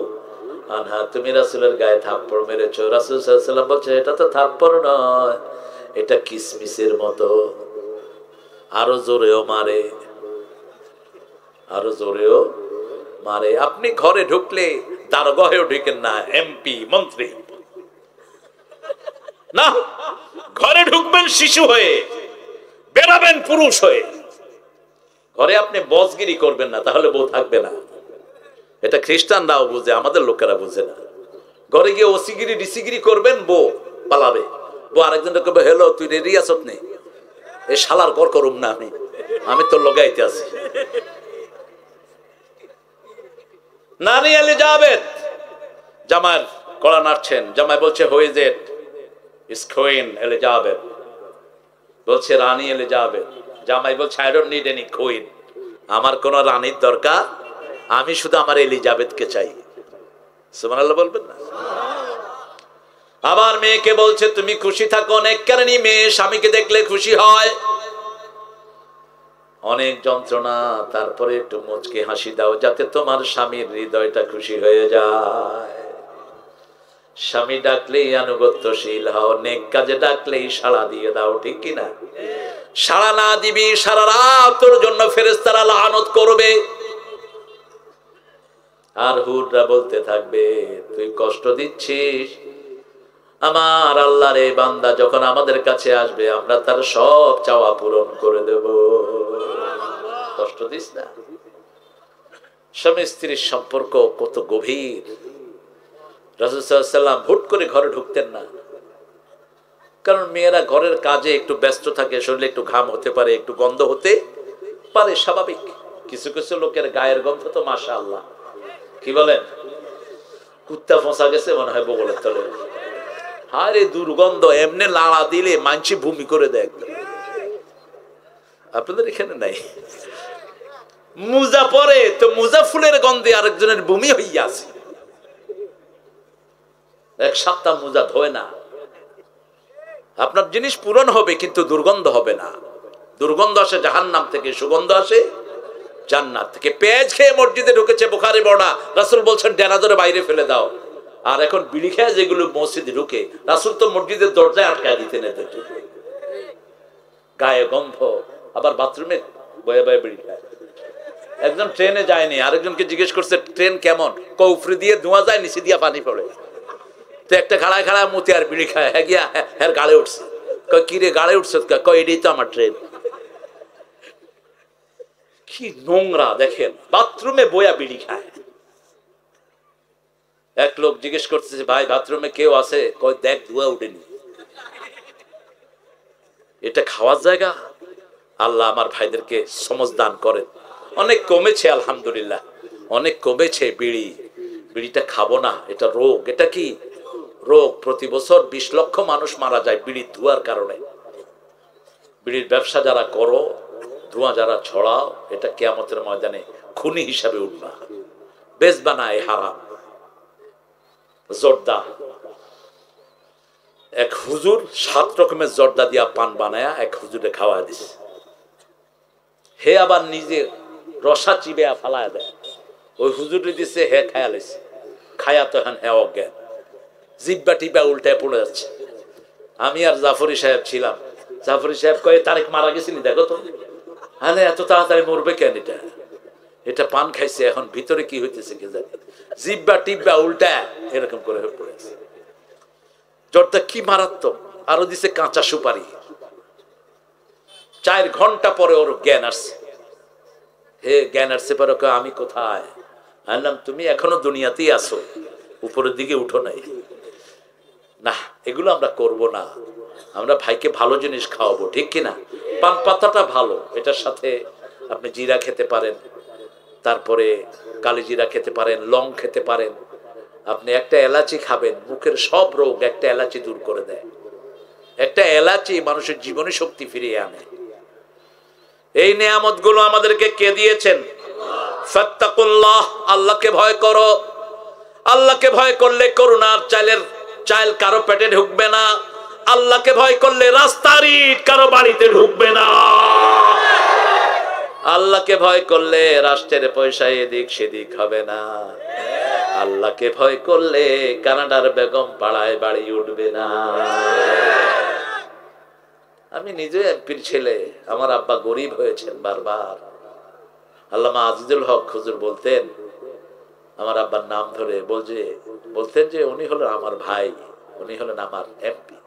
আনহা, তুমি রাসূলের গায়ে থাপ্পড় মেরেছো। রাসূল সাল্লাল্লাহু আলাইহি ওয়াসাল্লাম বলছেন, এটা তো থাপ্পড় নয়, এটা কিসমিসের মতো, আরো জোরেও মারে, আরো জোরেও মারে। আপনি ঘরে ঢুকলে দারোগায়ও ঢুকেন না, এমপি মন্ত্রী না, ঘরে ঢুকবেন শিশু হয়ে, বেরাবেন পুরুষ হয়ে। ঘরে আপনি বসগিরি করবেন না, তাহলে বউ থাকবে না। এটা খ্রিস্টানরাও বুঝে, আমাদের লোকেরা বুঝে না। ঘরে গিয়ে ওসিগিরি ডিসিগিরি করবেন, বউ পালাবে। বউ আরেকজন কবে, হেলো তুই রেডি আছত নে? এ শালার ঘর করুম না আমি তো লগাইতে আছি। নানি এলিজাবেথ জামাইয়ের কড়া নাড়ছেন। জামাই বলছে, who is it? It's queen Elizabeth. বলছে, রানী এলিজাবেথ। জামাই বলছে, I don't need any queen, আমার কোন রানীর দরকার, আমি শুধু আমার এলিজাবেথকে চাই। সুবহানাল্লাহ বলবেন না? আবার মেয়েকে বলছে, তুমি খুশি থাকো, অনেক কারণে মেয়ে স্বামীকে দেখলে খুশি হয়, অনেক যন্ত্রণা, তারপরে একটু মুচকি হাসি দাও, যাতে তোমার স্বামীর হৃদয়টা খুশি হয়ে যায়। স্বামী ডাকলেই আনুগত্যশীল হও, নেক কাজে ডাকলেই সাড়া দিয়ে দাও, ঠিক কিনা? সাড়া না দিবি, সারা রাত তোর জন্য ফেরেশতারা লানত করবে, আর হুররা বলতে থাকবে, তুই কষ্ট দিচ্ছিস আমার আল্লাহর এই বান্দা যখন আমাদের কাছে আসবে, আমরা তার সব চাওয়া পূরণ করে দেব, কষ্ট দিস না। স্বামী স্ত্রীর সম্পর্ক কত গভীর। রাসূল সাল্লাল্লাহু আলাইহি ওয়াসাল্লাম হুট করে ঘরে ঢুকতেন না, কারণ মেয়েরা ঘরের কাজে একটু ব্যস্ত থাকে, শরীরে একটু ঘাম হতে পারে, একটু গন্ধ হতে পারে, স্বাভাবিক। কিছু কিছু লোকের গায়ের গন্ধ তো মাশাআল্লাহ, কি বলেন, কুত্তা ফসা গেছে মনে হয় বগলের তলে। আরে দুর্গন্ধ, এমনি লাড়া দিলে মানসি ভূমি করে দেয়। আপনাদের এখানে নাই? মুজা পরে তো মুজা ফুলের গন্ধে আরেকজনের ভূমি হইয়া আছে, এক সপ্তাহ মুজা ধোয় না। আপনার জিনিস পূরণ হবে কিন্তু দুর্গন্ধ হবে না। দুর্গন্ধ আসে জাহান্নাম থেকে, সুগন্ধ আসে জান্নাত থেকে। পেঁয়াজ খেয়ে মসজিদে ঢুকেছে, বুখারী বর্ণনা, রাসূল বলছেন ডেনা ধরে বাইরে ফেলে দাও। আর এখন বিড়ি খেয়ে যেগুলো মসজিদে ঢুকে, রাসূল তো মসজিদের দরজায় আটকায় দিতেন এদের, গায়ে গন্ধ, আবার বাথরুমে বয়ে বয়ে বিড়ি খায়। একজন ট্রেনে যায়নি, আরেকজনকে জিজ্ঞেস করছে ট্রেন কেমন, কৌফরি দিয়ে ধোঁয়া যায়, নিচে দিয়া পানি পড়ে। তো একটা খাড়ায় খাড়ায় মতি আর বিড়ি খায়, হ্যাঁ গিয়া হ্যাঁ গাড়ে উঠছে। কয় কি রে গাড়ে উঠছে? কয় এটাই তো আমার ট্রেন। কি নোংরা দেখেন, বাথরুমে বয়া বিড়ি খায়। এক লোক জিজ্ঞেস করতেছে, ভাই বাথরুমে কেউ আছে? কয় দেখ ধোঁয়া উঠেনি। এটা খাওয়ার জায়গা? আল্লাহ আমার ভাইদেরকে সমঝ দান করেন। অনেক কমেছে আলহামদুলিল্লাহ, অনেক কমেছে বিড়ি। বিড়িটা খাবো না, এটা রোগ। এটা কি রোগ? প্রতি বছর 20 লক্ষ মানুষ মারা যায় বিড়ির ধোঁয়ার কারণে। বিড়ির ব্যবসা যারা করো, ধোঁয়া যারা ছড়াও, এটা কিয়ামতের ময়দানে খুনি হিসাবে উঠবা। বেজবানায় হারাম। জর্দা, এক হুজুর 7 রকমের জর্দা দিয়া পান বানায়া এক হুজুরে খাওয়া দিছে। হে আবার নিজে রসা চিবেয়া ফালায়া দেয়, ওই হুজুরে দিছে, হে খায়া লাইছে। খায়া তো এখন হে অজ্ঞান, জিব্বা টিপা উল্টায় পড়ে যাচ্ছে। আমি আর জাফরি সাহেব ছিলাম। জাফরি সাহেব কয়ে, তারেক মারা গেছিনি দেখো তো। আরে এত তাড়াতাড়ি মরবে কেন? এটা পান খাইছে, এখন ভিতরে কি হইতেছে কে জানে, জিব্বা টিব্বা উল্টা এরকম করে পড়েছে। জ্বরটা কি মারাত্মক। আরো দিছে কাঁচা সুপারি। 4 ঘন্টা পরে ওর জ্ঞান আসছে। হে জ্ঞান আসছে পরে আমি কোথায়? আনলাম তুমি এখনো দুনিয়াতেই আছো, উপরের দিকে উঠো নাই। না, এগুলো আমরা করব না। আমরা ভাইকে ভালো জিনিস খাওয়াবো, ঠিক কিনা? পান পাতাটা ভালো, এটার সাথে আপনি জিরা খেতে পারেন, তারপরে কালি জিরা খেতে পারেন, লং খেতে পারেন। আপনি একটা এলাচি খাবেন, মুখের সব রোগ একটা এলাচি দূর করে দেয়। একটা এলাচি মানুষের জীবনে শক্তি ফিরিয়ে আনে। এই নিয়ামত গুলো আমাদেরকে কে দিয়েছেন? ফাত্তাকুল্লাহ, আল্লাহকে ভয় করো। আল্লাহকে ভয় করলে করুণার চাইল কারো পেটে ঢুকবে না। আল্লাহকে ভয় করলে রাস্তার ইট কারো বাড়িতে ঢুকবে না। আল্লাহকে ভয় করলে রাষ্ট্রের পয়সা এদিক সেদিক হবে না। আল্লাহকে ভয় করলে কানাডার বেগম পাড়ায় বাড়ি উঠবে না। আমি নিজে এমপির ছেলে, আমার আব্বা গরিব হয়েছেন বারবার। আল্লামা আজিজুল হক হুজুর বলতেন, আমার আব্বার নাম ধরে বলতেন যে উনি হলেন আমার ভাই, উনি হলেন আমার এমপি।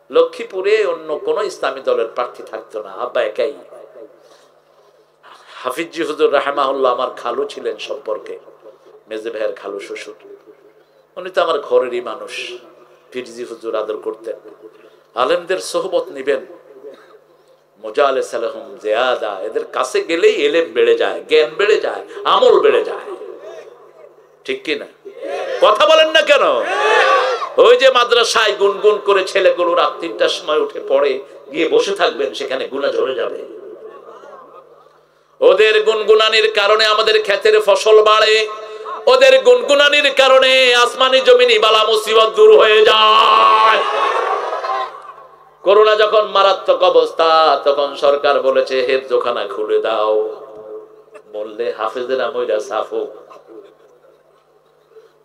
লক্ষ্মীপুরে অন্য কোন ইসলামী দলের প্রার্থী থাকতো না, আব্বা একাই। হাফিজি হুজুর রাহমাহুল্লাহ আমার খালু ছিলেন সম্পর্কে, মেজে ভাইয়ের খালু শ্বশুর। উনি তো আমার ঘরেরই মানুষ। ফিরজি হুজুর আদর করতেন। আলেমদের সোহবত নিবেন, মুজালিস আলহুম জিয়াদা, এদের কাছে গেলেই এলেম বেড়ে যায়, জ্ঞান বেড়ে যায়, আমল বেড়ে যায়, ঠিক কি না? কথা বলেন না কেন? ওই যে মাদ্রাসায় গুনগুন করে ছেলেগুলো রাত 3টার সময় উঠে পড়ে, গিয়ে বসে থাকবেন, সেখানে গুনাহ ঝরে যাবে। ওদের গুনগুনানির কারণে আমাদের ক্ষেতের ফসল বাড়ে। ওদের গুনগুনানির কারণে আসমানি জমিনি বালা মুসিবত দূর হয়ে যায়। করোনা যখন মারাত্মক অবস্থা, তখন সরকার বলেছে হেফজোখানা খুলে দাও, বললে হাফেজেরা মইরা সাফ হোক।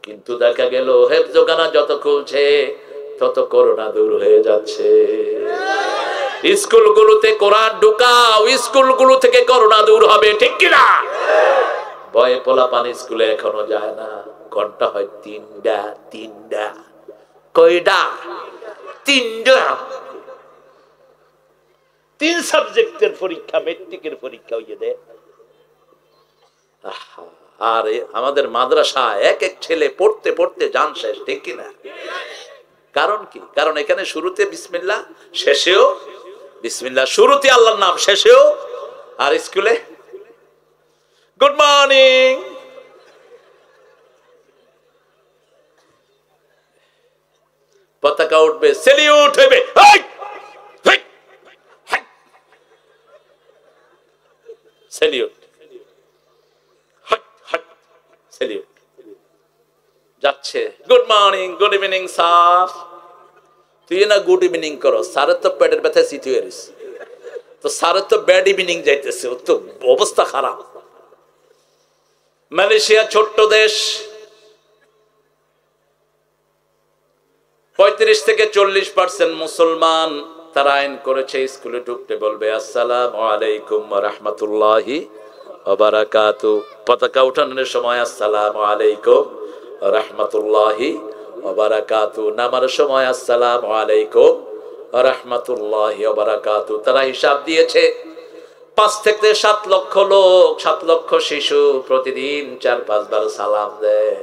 কিন্তু দেখা গেল হেফজোখানা যত খুলছে তত করোনা দূর হয়ে যাচ্ছে। স্কুলগুলোতে কোরআন ঢুকাও, স্কুলগুলো থেকে করোনা দূর হবে, ঠিক কিনা? ভয়ে পোলাপান স্কুলে এখনো যায় না। ঘন্টা হয় 3টা। কয়টা? 3টা। 3 সাবজেক্টের পরীক্ষা, মেট্রিকের পরীক্ষা হইয়ে দেয়। আর আমাদের মাদ্রাসা এক এক ছেলে পড়তে পড়তে জান শেষ, ঠিক কিনা? কারণ কি? কারণ এখানে শুরুতে বিসমিল্লাহ, শেষেও বিসমিল্লাহ। শুরুতে আল্লাহর নাম, শেষেও। আর স্কুলে গুড মর্নিং, পতাকা উঠবে, সেলিউট হইবে, সেলিউট, সেলিউট। যাচ্ছে, good morning, good evening sir. তুই না গুড ইভিনিং করো, স্যারের তো পেটের ব্যথায় শীত হয়ে গেছে, তো স্যারের তো ব্যাড ইভিনিং যাইতেছে, ওর তো অবস্থা খারাপ। মালয়েশিয়া ছোট্ট দেশ, 35 থেকে 40% মুসলমান। তারা আইন করেছে স্কুলে ঢুকতে বলবে আসসালামু আলাইকুম ওয়া রাহমাতুল্লাহি ওয়া বারাকাতুহু। পতাকা উঠানোর সময় আসসালামু আলাইকুম ওয়া রাহমাতুল্লাহি ওয়া বারাকাতুহু। নামার সময় আসসালামু আলাইকুম ওয়া রাহমাতুল্লাহি ওয়া বারাকাতুহু। তারা হিসাব দিয়েছে 5 থেকে 7 লক্ষ লোক, 7 লক্ষ শিশু প্রতিদিন 4-5 বার সালাম দেয়।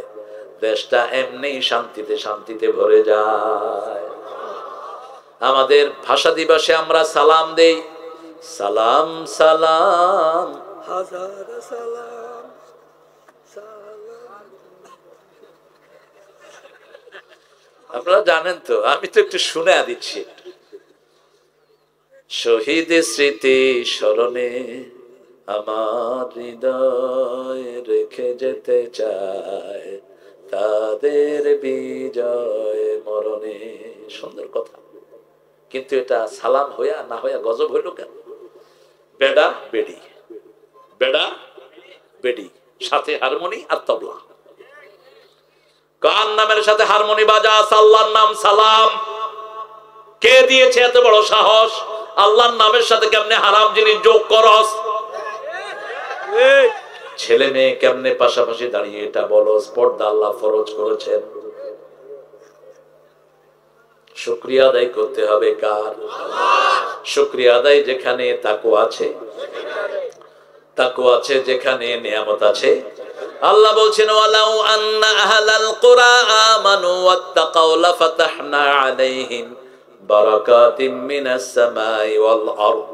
দেশটা এমনি শান্তিতে শান্তিতে ভরে যায়। আমাদের ভাষা দিবসে আমরা সালাম দেই, সালাম সালাম হাজার সালাম সালাম। আপনারা জানেন তো, আমি তো একটু শুনে দিচ্ছি। শহীদ স্মৃতি স্মরণে আমার হৃদয় রেখে যেতে চায় তাদের বিজয় মরণে। সুন্দর কথা, কিন্তু এটা সালাম হইয়া না হইয়া গজব হইল কেন? বেডা বেডি, বেডা বেডি, সাথে হারমোনি আর তবলা। কার নামের সাথে হারমোনি বাজাস? আল্লাহর নাম সালাম। কে দিয়েছে এত বড় সাহস? আল্লাহর নামের সাথে কেমনে হারাম জিনিস যোগ করস? ছেলে মেয়ে কেমনে পাশাপাশি দাঁড়িয়ে এটা বলো? পর্দা আল্লাহ ফরজ করেছেন। শুকরিয়া আদায় করতে হবে কার? শুকরিয়া আদায় যেখানে তাকওয়া আছে, তাকওয়া আছে যেখানে নিয়ামত আছে। আল্লাহ বলছেন ওয়ালাউ আন্না আহলাল কুরা আমানু ওয়াত্তাকাউ লাফাতাহনা আলাইহিম বারাকাতিম মিনাস সামাই ওয়াল আরদ।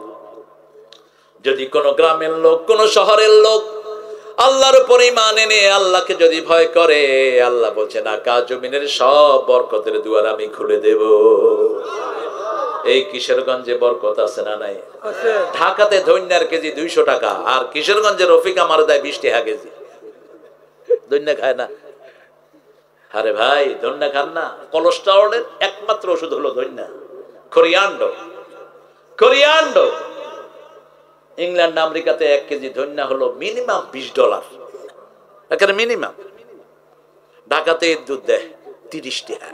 যদি কোন গ্রামের লোক, কোন শহরের লোক আল্লাহর উপর ঈমান এনে আল্লাহকে যদি ভয় করে, আল্লাহ বলছেন আকাশ জমিনের সব বরকতের দুয়ার আমি খুলে দেব। এই কিশোরগঞ্জে বরকত আছে না নাই? ঢাকাতে ধন্যার কেজি 200 টাকা, আর কিশোরগঞ্জে রফিক আমার দেয় 20 টাকা কেজি। ধন্যা খায় না? আরে ভাই, ধন্যা খান না? কোলেস্টেরলের একমাত্র ওষুধ হলো ধন্যা, কোরিয়ান্ডো। কোরিয়ান্ডো ইংল্যান্ড আমেরিকাতে 1 কেজি ধন্যা হলো মিনিমাম $20, এখানে মিনিমাম। ঢাকাতে দুধ দেয় 30 টাকা।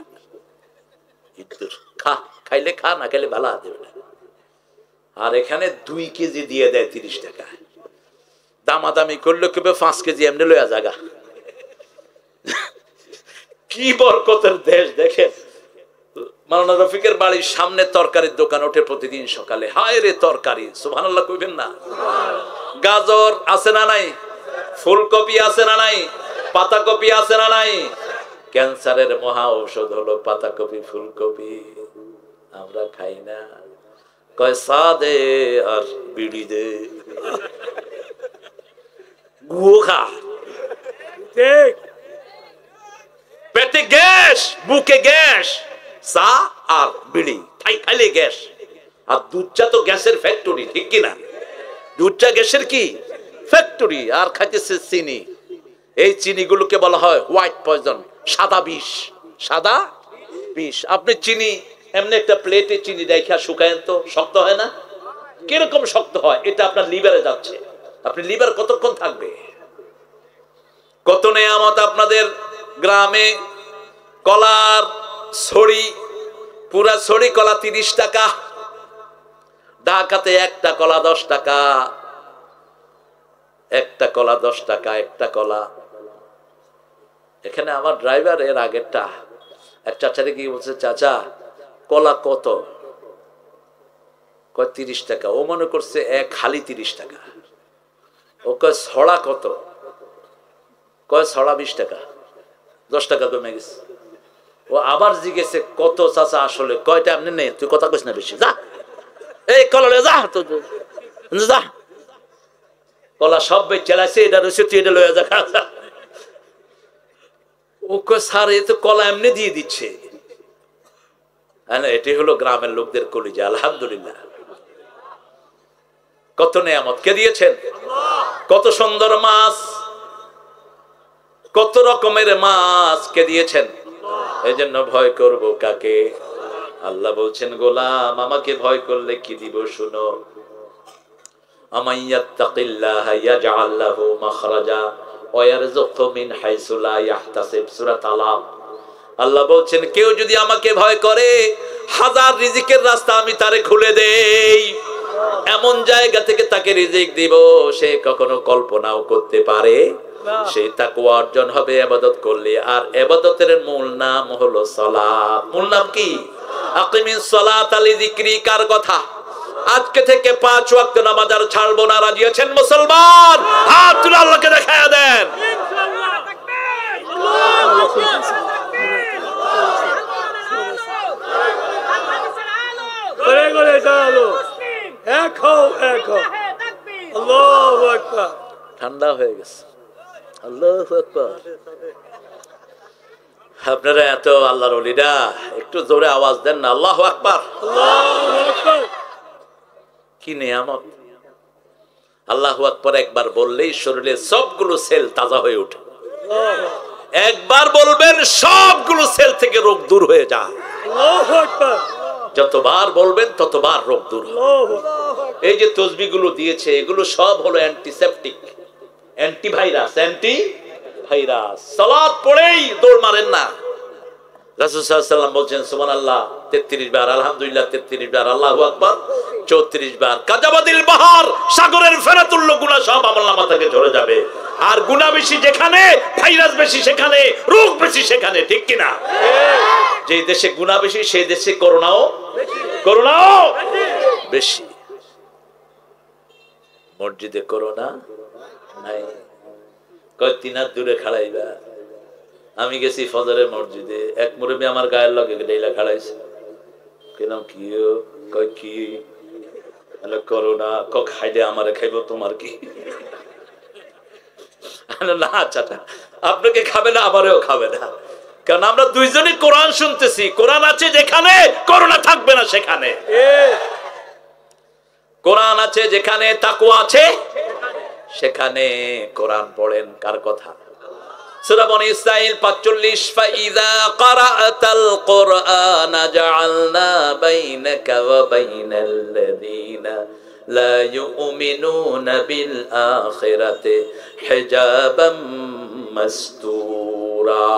খা, খাইলে খা, না খাইলে ভালো দেবে না। আর এখানে 2 কেজি দিয়ে দেয় 30 টাকা। দামাদামি করলে কেবে 5 কেজি এমনি লয়া জায়গা। কি বরকতের দেশ দেখেন। মাওলানা রফিকের বাড়ির সামনে তরকারির দোকান ওঠে প্রতিদিন সকালে। হায় রে তরকারি, সুবহানাল্লাহ কইবেন না? গাজর আছে না নাই? ফুলকপি আছে না নাই? পাতাকপি আছে না নাই? ক্যান্সারের মহা ঔষধ হলো পাতাকপি, ফুলকপি। আমরা খাই না। কয় চা দে আর বিড়ি দে, গুয়ো খা। ঠিক, পেটে গ্যাস, বুকে গ্যাস, চা আর বিড়ি খাইলে গ্যাস। আর দুধটা তো গ্যাসের ফ্যাক্টরি, ঠিক কিনা? দুধটা গ্যাসের কি ফ্যাক্টরি। আর খাইতেছে চিনি। এই চিনিগুলোকে বলা হয় হোয়াইট পয়জন, সাদা বিষ। সাদা বিষ। আপনি চিনি এমনি একটা প্লেটে চিনি দেখা শুকায়েন তো, শক্ত হয় না? কিরকম শক্ত হয়? এটা আপনার লিভারে যাচ্ছে। আপনি লিভার কতক্ষণ থাকবে? কত নেয়ামত আপনাদের গ্রামে। কলার ছড়ি, পুরা ছড়ি কলা 30 টাকা। ঢাকাতে একটা কলা 10 টাকা। একটা কলা 10 টাকা, একটা কলা। এখানে আমার ড্রাইভার এর আগেরটা এক চাচারে কি বলছে, চাচা কলা কত? কয় 30 টাকা। ও মনে করছে এক খালি 30 টাকা। ও কয় ছড়া কত? কয় ছড়া 20 টাকা। 10 টাকা কমে গেছে। ও আবার জিজ্ঞেসে কত চাচা আসলে? কয়টা? আপনি নেই, তুই কথা কইস না বেশি, যা এই কলা যা, তো যা। কলা সব বেচ চালাইছে, এটা রয়েছে, তুই এটা লয়ে যা। ও কয় স্যার এ তো কলা এমনি দিয়ে দিচ্ছে। এটি হলো গ্রামের লোকদের কলিজা। আলহামদুলিল্লাহ, কত নেয়ামত কে দিয়েছেন। কত সুন্দর মাছ, কত রকমের মাছ কে দিয়েছেন। এই জন্য ভয় করব কাকে? আল্লাহ বলছেন গোলাম আমাকে ভয় করলে কি দিব শুনো। আমাইয়াত্তাকিল্লাহা ইয়াজআল লাহু মাখরাজা ওয়া ইয়ারযুকহু মিন হাইসু লা ইয়াহতাসিব। সূরা তালাক। আল্লাহ বলছেন কেউ যদি আমাকে ভয় করে, হাজার রিজিকের রাস্তা আমি তারে খুলে দেই। এমন জায়গা থেকে তাকে রিজিক দিব সে কখনো কল্পনাও করতে পারে। সেই তাকওয়া অর্জন হবে ইবাদত করলে। আর ইবাদতের মূল নাম হলো সালাত। মূল নাম কি? আকিমিস সালাতা লিযিকরি। কার কথা? আজকে থেকে 5 ওয়াক্ত নামাজ আর ছাড়বো না। রাজি আছেন মুসলমান? হাত তুলে আল্লাহকে দেখায়া দেন। ইনশাআল্লাহ। তাকবীর। আল্লাহু আকবার। করে করে চালো। একো একো। আল্লাহু আকবার। ঠান্ডা হয়ে গেছে। আল্লাহু আকবার। আপনারা এত আল্লাহর ওলিরা একটু জোরে আওয়াজ দেন না। আল্লাহু আকবার। আল্লাহু আকবার। কি নিয়ামত। আল্লাহু আকবার একবার বললেই শরীরের সবগুলো সেল তাজা হয়ে ওঠে। একবার বলবেন সবগুলো সেল থেকে রোগ দূর হয়ে যায়। যতবার বলবেন ততবার রোগ দূর হবে। এই যে তসবিহগুলো দিয়েছে এগুলো সব হলো অ্যান্টিসেপটিক, অ্যান্টিভাইরাস, অ্যান্টিভাইরাস। সালাত পড়েই দৌড় মারেন না। রাসূল সাল্লাল্লাহু আলাইহি ওয়াসাল্লাম বলেন সুবহানাল্লাহ 33 বার, আলহামদুলিল্লাহ 33 বার, আল্লাহু আকবার 34 বার। কাজাবাদিল বাহার, সাগরের ফেরাতুল্য গুনাহ সব আমলনামা থেকে ঝরে যাবে। আর গুনাহ বেশি যেখানে, ভাইরাস বেশি সেখানে, রোগ বেশি সেখানে, ঠিক কি না? যে দেশে গুনাহ বেশি সেই দেশে করোনাও বেশি। মসজিদে করোনা নাই, কয় 3 হাত দূরে খাড়াইবা। আমি গেছি ফজরের মসজিদে, এক মুরব্বী আমার গায়ের লগে ডেইলা খাড়াইছে। কেনাম কি কয় কি করোনা, খাইলে আমারে খাইব, তোমার কি? না আচ্ছা, আপনাকে খাবে না আমারেও খাবে না, কারণ আমরা দুইজনই কোরআন শুনতেছি। কোরআন আছে যেখানে, করোনা থাকবে না সেখানে। কোরআন আছে যেখানে, তাকওয়া আছে সেখানে। কোরআন পড়েন। কার কথা? সূরা বনী ইসরাঈল 45 ফাইযা ক্বারাআতাল কুরআন জাআলনা বাইনাকা ওয়া বাইনাল লাযীনা লা ইউমিনুনা বিল আখিরাতি হিজাবাম মাসতুরা।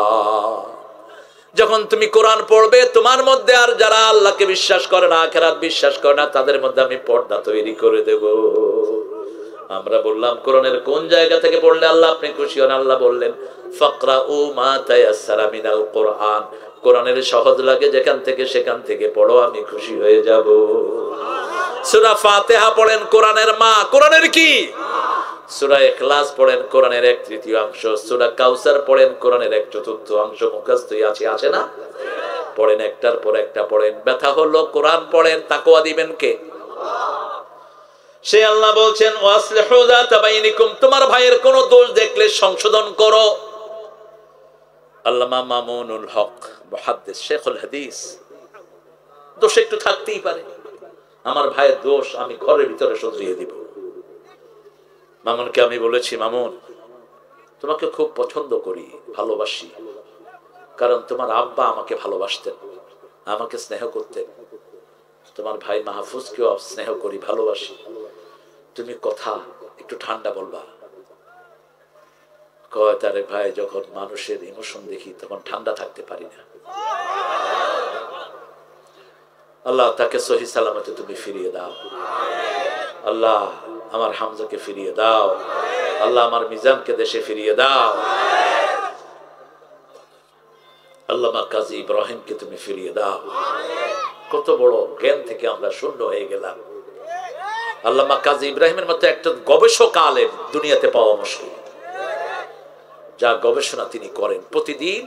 যখন তুমি কোরআন পড়বে তোমার মধ্যে আর যারা আল্লাহকে বিশ্বাস করে না, আখিরাত বিশ্বাস করে না, তাদের মধ্যে আমি পর্দা তৈরি করে দেব। আমরা বললাম কোরআনের কোন জায়গা থেকে পড়লে আল্লাহ আপনি খুশি হন? আল্লাহ বললেন ফাকরাউ মা তায়াসসারা মিনাল কুরআন, কোরআনের সহজ লাগে যেখান থেকে সেখান থেকে পড়ো, আমি খুশি হয়ে যাব। সূরা ফাতিহা পড়েন, কোরআনের মা। কোরআনের কি? সূরা ইখলাস পড়েন, কোরআনের 1/3 অংশ। সূরা কাউসার পড়েন, কোরআনের 1/4 অংশ মুখস্থই আছে না? পড়েন, একটার পর একটা পড়েন। ব্যথা হলো কোরআন পড়েন, তাকওয়া দিবেন কে? সে আল্লাহ বলছেন ওয়াসলিহু যাতা বাইনিকুম, তোমার ভাইয়ের কোন দোষ দেখলে সংশোধন করো। আল্লামা মামুনুল হক মুহাদ্দিস, শেখুল হাদিস, দোষ একটু থাকতেই পারে। আমার ভাইয়ের দোষ আমি ঘরের ভিতরে শুধরিয়ে দিব। মামুনকে আমি বলেছি, মামুন তোমাকে খুব পছন্দ করি, ভালোবাসি, কারণ তোমার আব্বা আমাকে ভালোবাসতেন, আমাকে স্নেহ করতেন। তোমার ভাই মাহফুজকেও স্নেহ করি, ভালোবাসি। তুমি কথা একটু ঠান্ডা বলবা। কয় তারেক ভাই, যখন মানুষের ইমোশন দেখি তখন ঠান্ডা থাকতে পারি না। আল্লাহ তাকে সহি সালামতে তুমি ফিরিয়ে দাও। আল্লাহ আমার হামজাকে ফিরিয়ে দাও। আল্লাহ আমার মিজানকে দেশে ফিরিয়ে দাও। আল্লামা কাজী ইব্রাহিমকে তুমি ফিরিয়ে দাও। কত বড় জ্ঞান থেকে আমরা শূন্য হয়ে গেলাম। আল্লামা কাজী ইব্রাহিমের মতো একটা গবেষক আলেম দুনিয়াতে পাওয়া মুশকিল। যা গবেষণা তিনি করেন, প্রতিদিন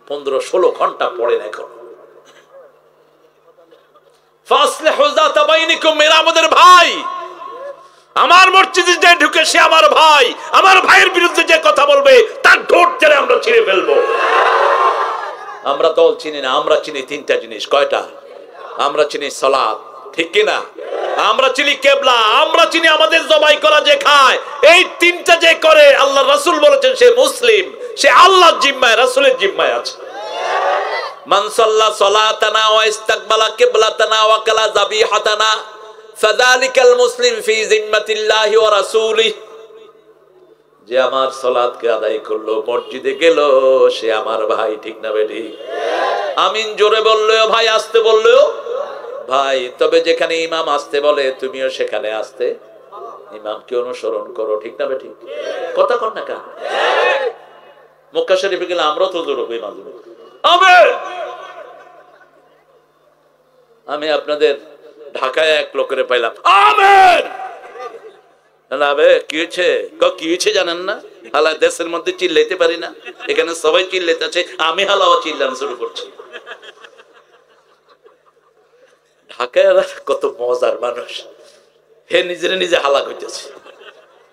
15-16 ঘন্টা পড়েন। এখন ফাসলিহু যাতা বাইনিকুম, এরা আমাদের ভাই। আমার মসজিদে যে ঢুকে সে আমার ভাই। আমার ভাইয়ের বিরুদ্ধে যে কথা বলবে তার ঠোঁট ছেড়ে আমরা ছিঁড়ে ফেলবো। আমরা দল চিনি না, আমরা চিনি 3টা জিনিস। কয়টা? আমরা চিনি সালাত, ঠিক কি না? আমরা চিনি কিবলা, আমরা চিনি আমাদের জবাই করা যে খায়। এই 3টা যে করে, আল্লাহ রাসূল বলেছেন সে মুসলিম, সে আল্লাহর জিম্মায়, রাসূলের জিম্মায় আছে। মান সাল্লা সালাতানা ওয়া ইস্তাকবালা কিবলাতানা ওয়া কালা যাবিহাতানা ফাযালিকাল মুসলিম ফি জিম্মাতিল্লাহি ওয়া রাসূলিহি। যে আমার সালাতকে আদায় করলো, মসজিদে গেল, সে আমার ভাই, ঠিক না বেটি? আমিন জোরে বললেও ভাই, আসতে বললেও ভাই। তবে যেখানে ইমাম আসতে বলে তুমিও সেখানে আসতে ইমামকে অনুসরণ করো, ঠিক না বেটি? কথা কর না কেন? মক্কা শরীফে গেলে আমরাও তো জোর হই মাঝে মাঝে। আমি আপনাদের ঢাকায় এক লোকের পাইলাম, আমেন। কি হয়েছে? কি হয়েছে জানেন না? হালা দেশের মধ্যে চিল্লাইতে পারি না, এখানে সবাই চিল্লাইতেছে, আমি হালাও চিল্লানো শুরু করছি। ঢাকায় কত মজার মানুষ, হে নিজের নিজে হালা করতেছে,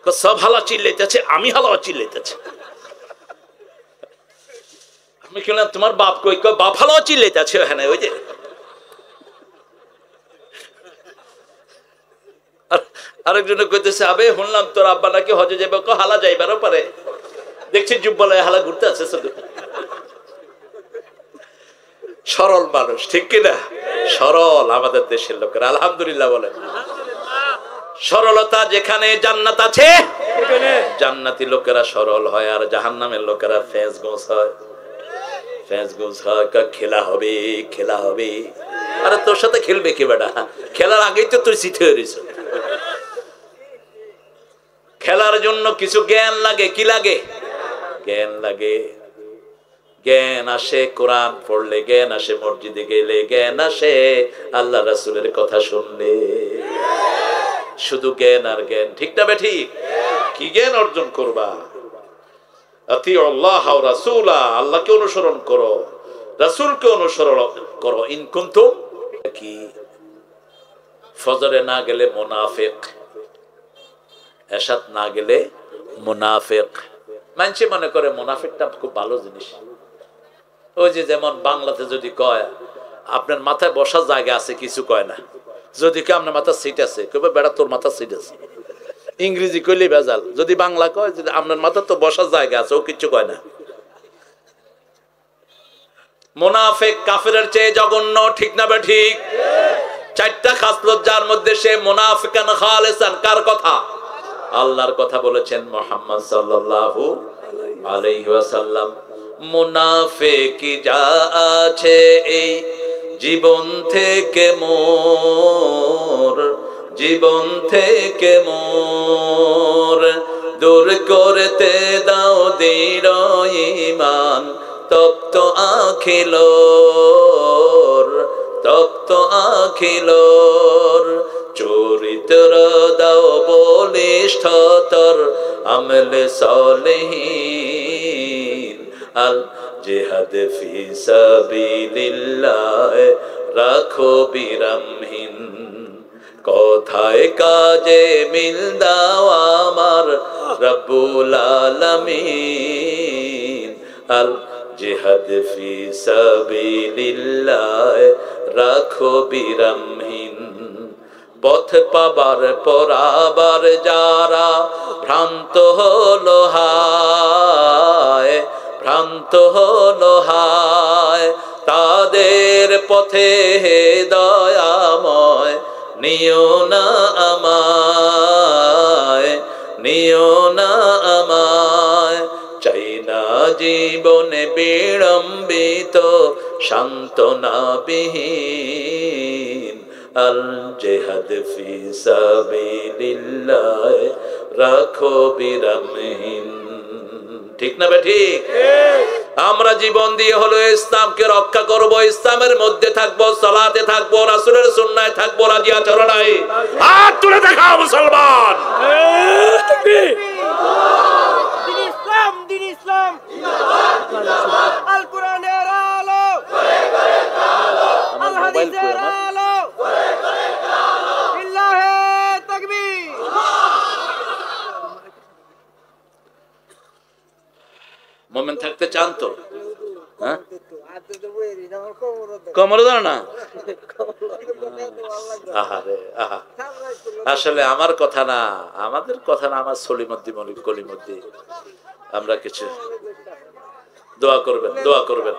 সব হালা চিল্লাইতেছে, আমি হালাও চিল্লাইতেছে। আমি বললাম তোমার বাপ কই? বাপ হালাও চিল্লাইতেছে ওখানে, ওই যে। আরেকজনে কইতেছে, আবে শুনলাম তোর আব্বা নাকি হজে যাবে, হালা যাইবারও পারে, দেখছি জুব্বালয় হালা ঘুরতে আছে শুধু। সরল মানুষ, ঠিক কিনা? সরল আমাদের দেশের লোকের, আলহামদুলিল্লাহ বলেন। সরলতা যেখানে জান্নাত আছে, জান্নাতি লোকেরা সরল হয়, আর জাহান্নামের লোকেরা ফেঁস গোছ হয়। ফেঁস গোছ হয়, খেলা হবে, খেলা হবে। আরে তোর সাথে খেলবে কি বেটা? খেলার আগেই তো তুই চিঠি হয়েছ। খেলার জন্য কিছু জ্ঞান লাগে। কি লাগে? জ্ঞান লাগে। জ্ঞান আসে কোরআন পড়লে, জ্ঞান আসে মসজিদে গেলে, জ্ঞান আসে আল্লাহ রাসূলের কথা শুনলে। শুধু জ্ঞান আর জ্ঞান, ঠিক না বেঠিক? কি জ্ঞান অর্জন করবা? আতিউল্লাহ ওয়া রাসূলা, আল্লাহকে অনুসরণ করো, রাসূলকে অনুসরণ করো। ইন কুনতুম কি ফজরে না গেলে মুনাফিক, এশাত না গেলে মুনাফিক। মানুষে মনে করে মুনাফিকটা খুব ভালো জিনিস। ওই যে যেমন বাংলাতে যদি কয় আপনার মাথায় বসার জায়গা আছে, কিছু কয় না। যদি কে আপনার মাথার সিট আছে, কবে বেড়া তোর মাথার সিট আছে। ইংরেজি কইলে ভেজাল। যদি বাংলা কয় যে আপনার মাথার তো বসার জায়গা আছে, ও কিচ্ছু কয় না। মুনাফিক কাফেরের চেয়ে জঘন্য, ঠিক না বে ঠিক? চারটা খাসলত যার মধ্যে সে মুনাফিকান খালিসান। কার কথা? আল্লাহর কথা বলেছেন মুহাম্মদ সাল্লাল্লাহু আলাইহি ওয়াসাল্লাম। মুনাফিক যা আছে এই জীবন থেকে মোর, জীবন থেকে মোর দূর করতে দাও দৃঢ় ঈমান, তপ্ত আখিলোর, তপ্ত আখিলোর চরিত্র দাও বলিষ্ঠতর, আমলে সলিহিন আল জিহাদ ফি সাবিলিল্লাহ রাখো বিরামহীন। কথায় কাজে মিল দাও আমার রব্বুল আলামিন, আল জিহাদ ফি সাবিলিল্লাহ রাখো বিরামহীন। পথ পাবার পরাবার যারা ভ্রান্ত হলো হায়, ভ্রান্ত হলো হায়, তাদের পথে হে দয়াময় নিও না আমায়, নিও না আমায়। চাই না জীবনে বিড়ম্বিত সান্ত্বনা বিহীন, আল জিহাদ ফি সাবিলিল্লাহ রাখো বিরামহীন। ঠিক না বে ঠিক? আমরা জীবন দিয়ে হলো ইসলামকে রক্ষা করব, ইসলামের মধ্যে থাকবো, সালাতে থাকবো, রাসূলের সুন্নায় থাকবো, রাজি আছো না নাই? হাত তুলে দেখাও মুসলমান। দিন ইসলাম, দিন ইসলাম আল কোরআনের আলো, আল হাদিসের আলো, বিল্লাহে তাকবীর। মোমেন থাকতে চান তো? হ্যাঁ, কমর দাও না। আসলে আমার কথা না, আমাদের কথা না, আমার সলিমদ্দি মলিক কলিমদ্দি। আমরা কিছু দোয়া করবেন, দোয়া করবেন,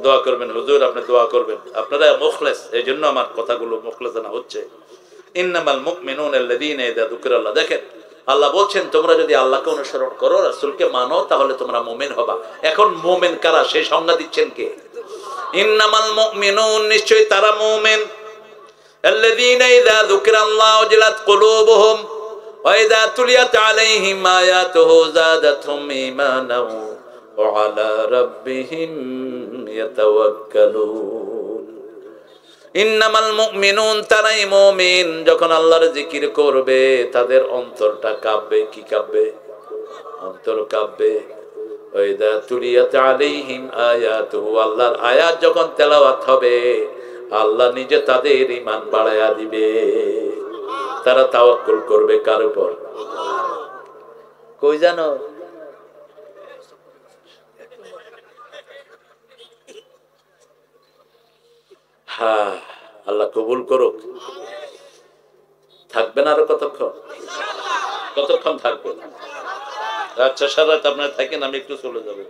দোয়া করবেন হুজুর, আপনি দোয়া করবেন। আপনারা মুখলেস, এই জন্য আমার কথাগুলো মুখলেসানা হচ্ছে। ইন্নামাল মুমিনুনা আল্লাযীনা ইযা যুকিরাল্লাহ। দেখেন আল্লাহ বলছেন তোমরা যদি আল্লাহকে অনুসরণ করো, রাসূলকে মানো, তাহলে তোমরা মুমিন হবা। এখন মুমিন কারা সেই সংজ্ঞা দিচ্ছেন কে? ইন্নামাল মুমিনুন, নিশ্চয়ই তারা মুমিন, আল্লাযীনা ইযা যুকিরাল্লাহু ওয়াজিলাত কুলুবুহুম ওয়া ইযা তুলিয়াত আলাইহিম আয়াতুহু যাদাতহুম ঈমানাও ওয়া আলা রাব্বিহিম ইয়াতাওয়াক্কালুন। ইন্নামাল মুমিনুন, তারাই মুমিন যখন আল্লাহর জিকির করবে তাদের অন্তরটা কাঁপবে। কি কাঁপবে? অন্তর কাঁপবে। ওয়া ইযা তুলিয়াত আলাইহিম আয়াতুহু, আল্লাহর আয়াত যখন তেলাওয়াত হবে আল্লাহ নিজে তাদের ঈমান বাড়ায়া দিবে। তারা তাওয়াক্কুল করবে কার উপর? কই জানো? হ্যাঁ, আল্লাহ কবুল করুক। থাকবেন আরো কতক্ষণ? কতক্ষণ থাকবেন? আচ্ছা, সারা রাত আপনারা থাকেন, আমি একটু চলে যাবো।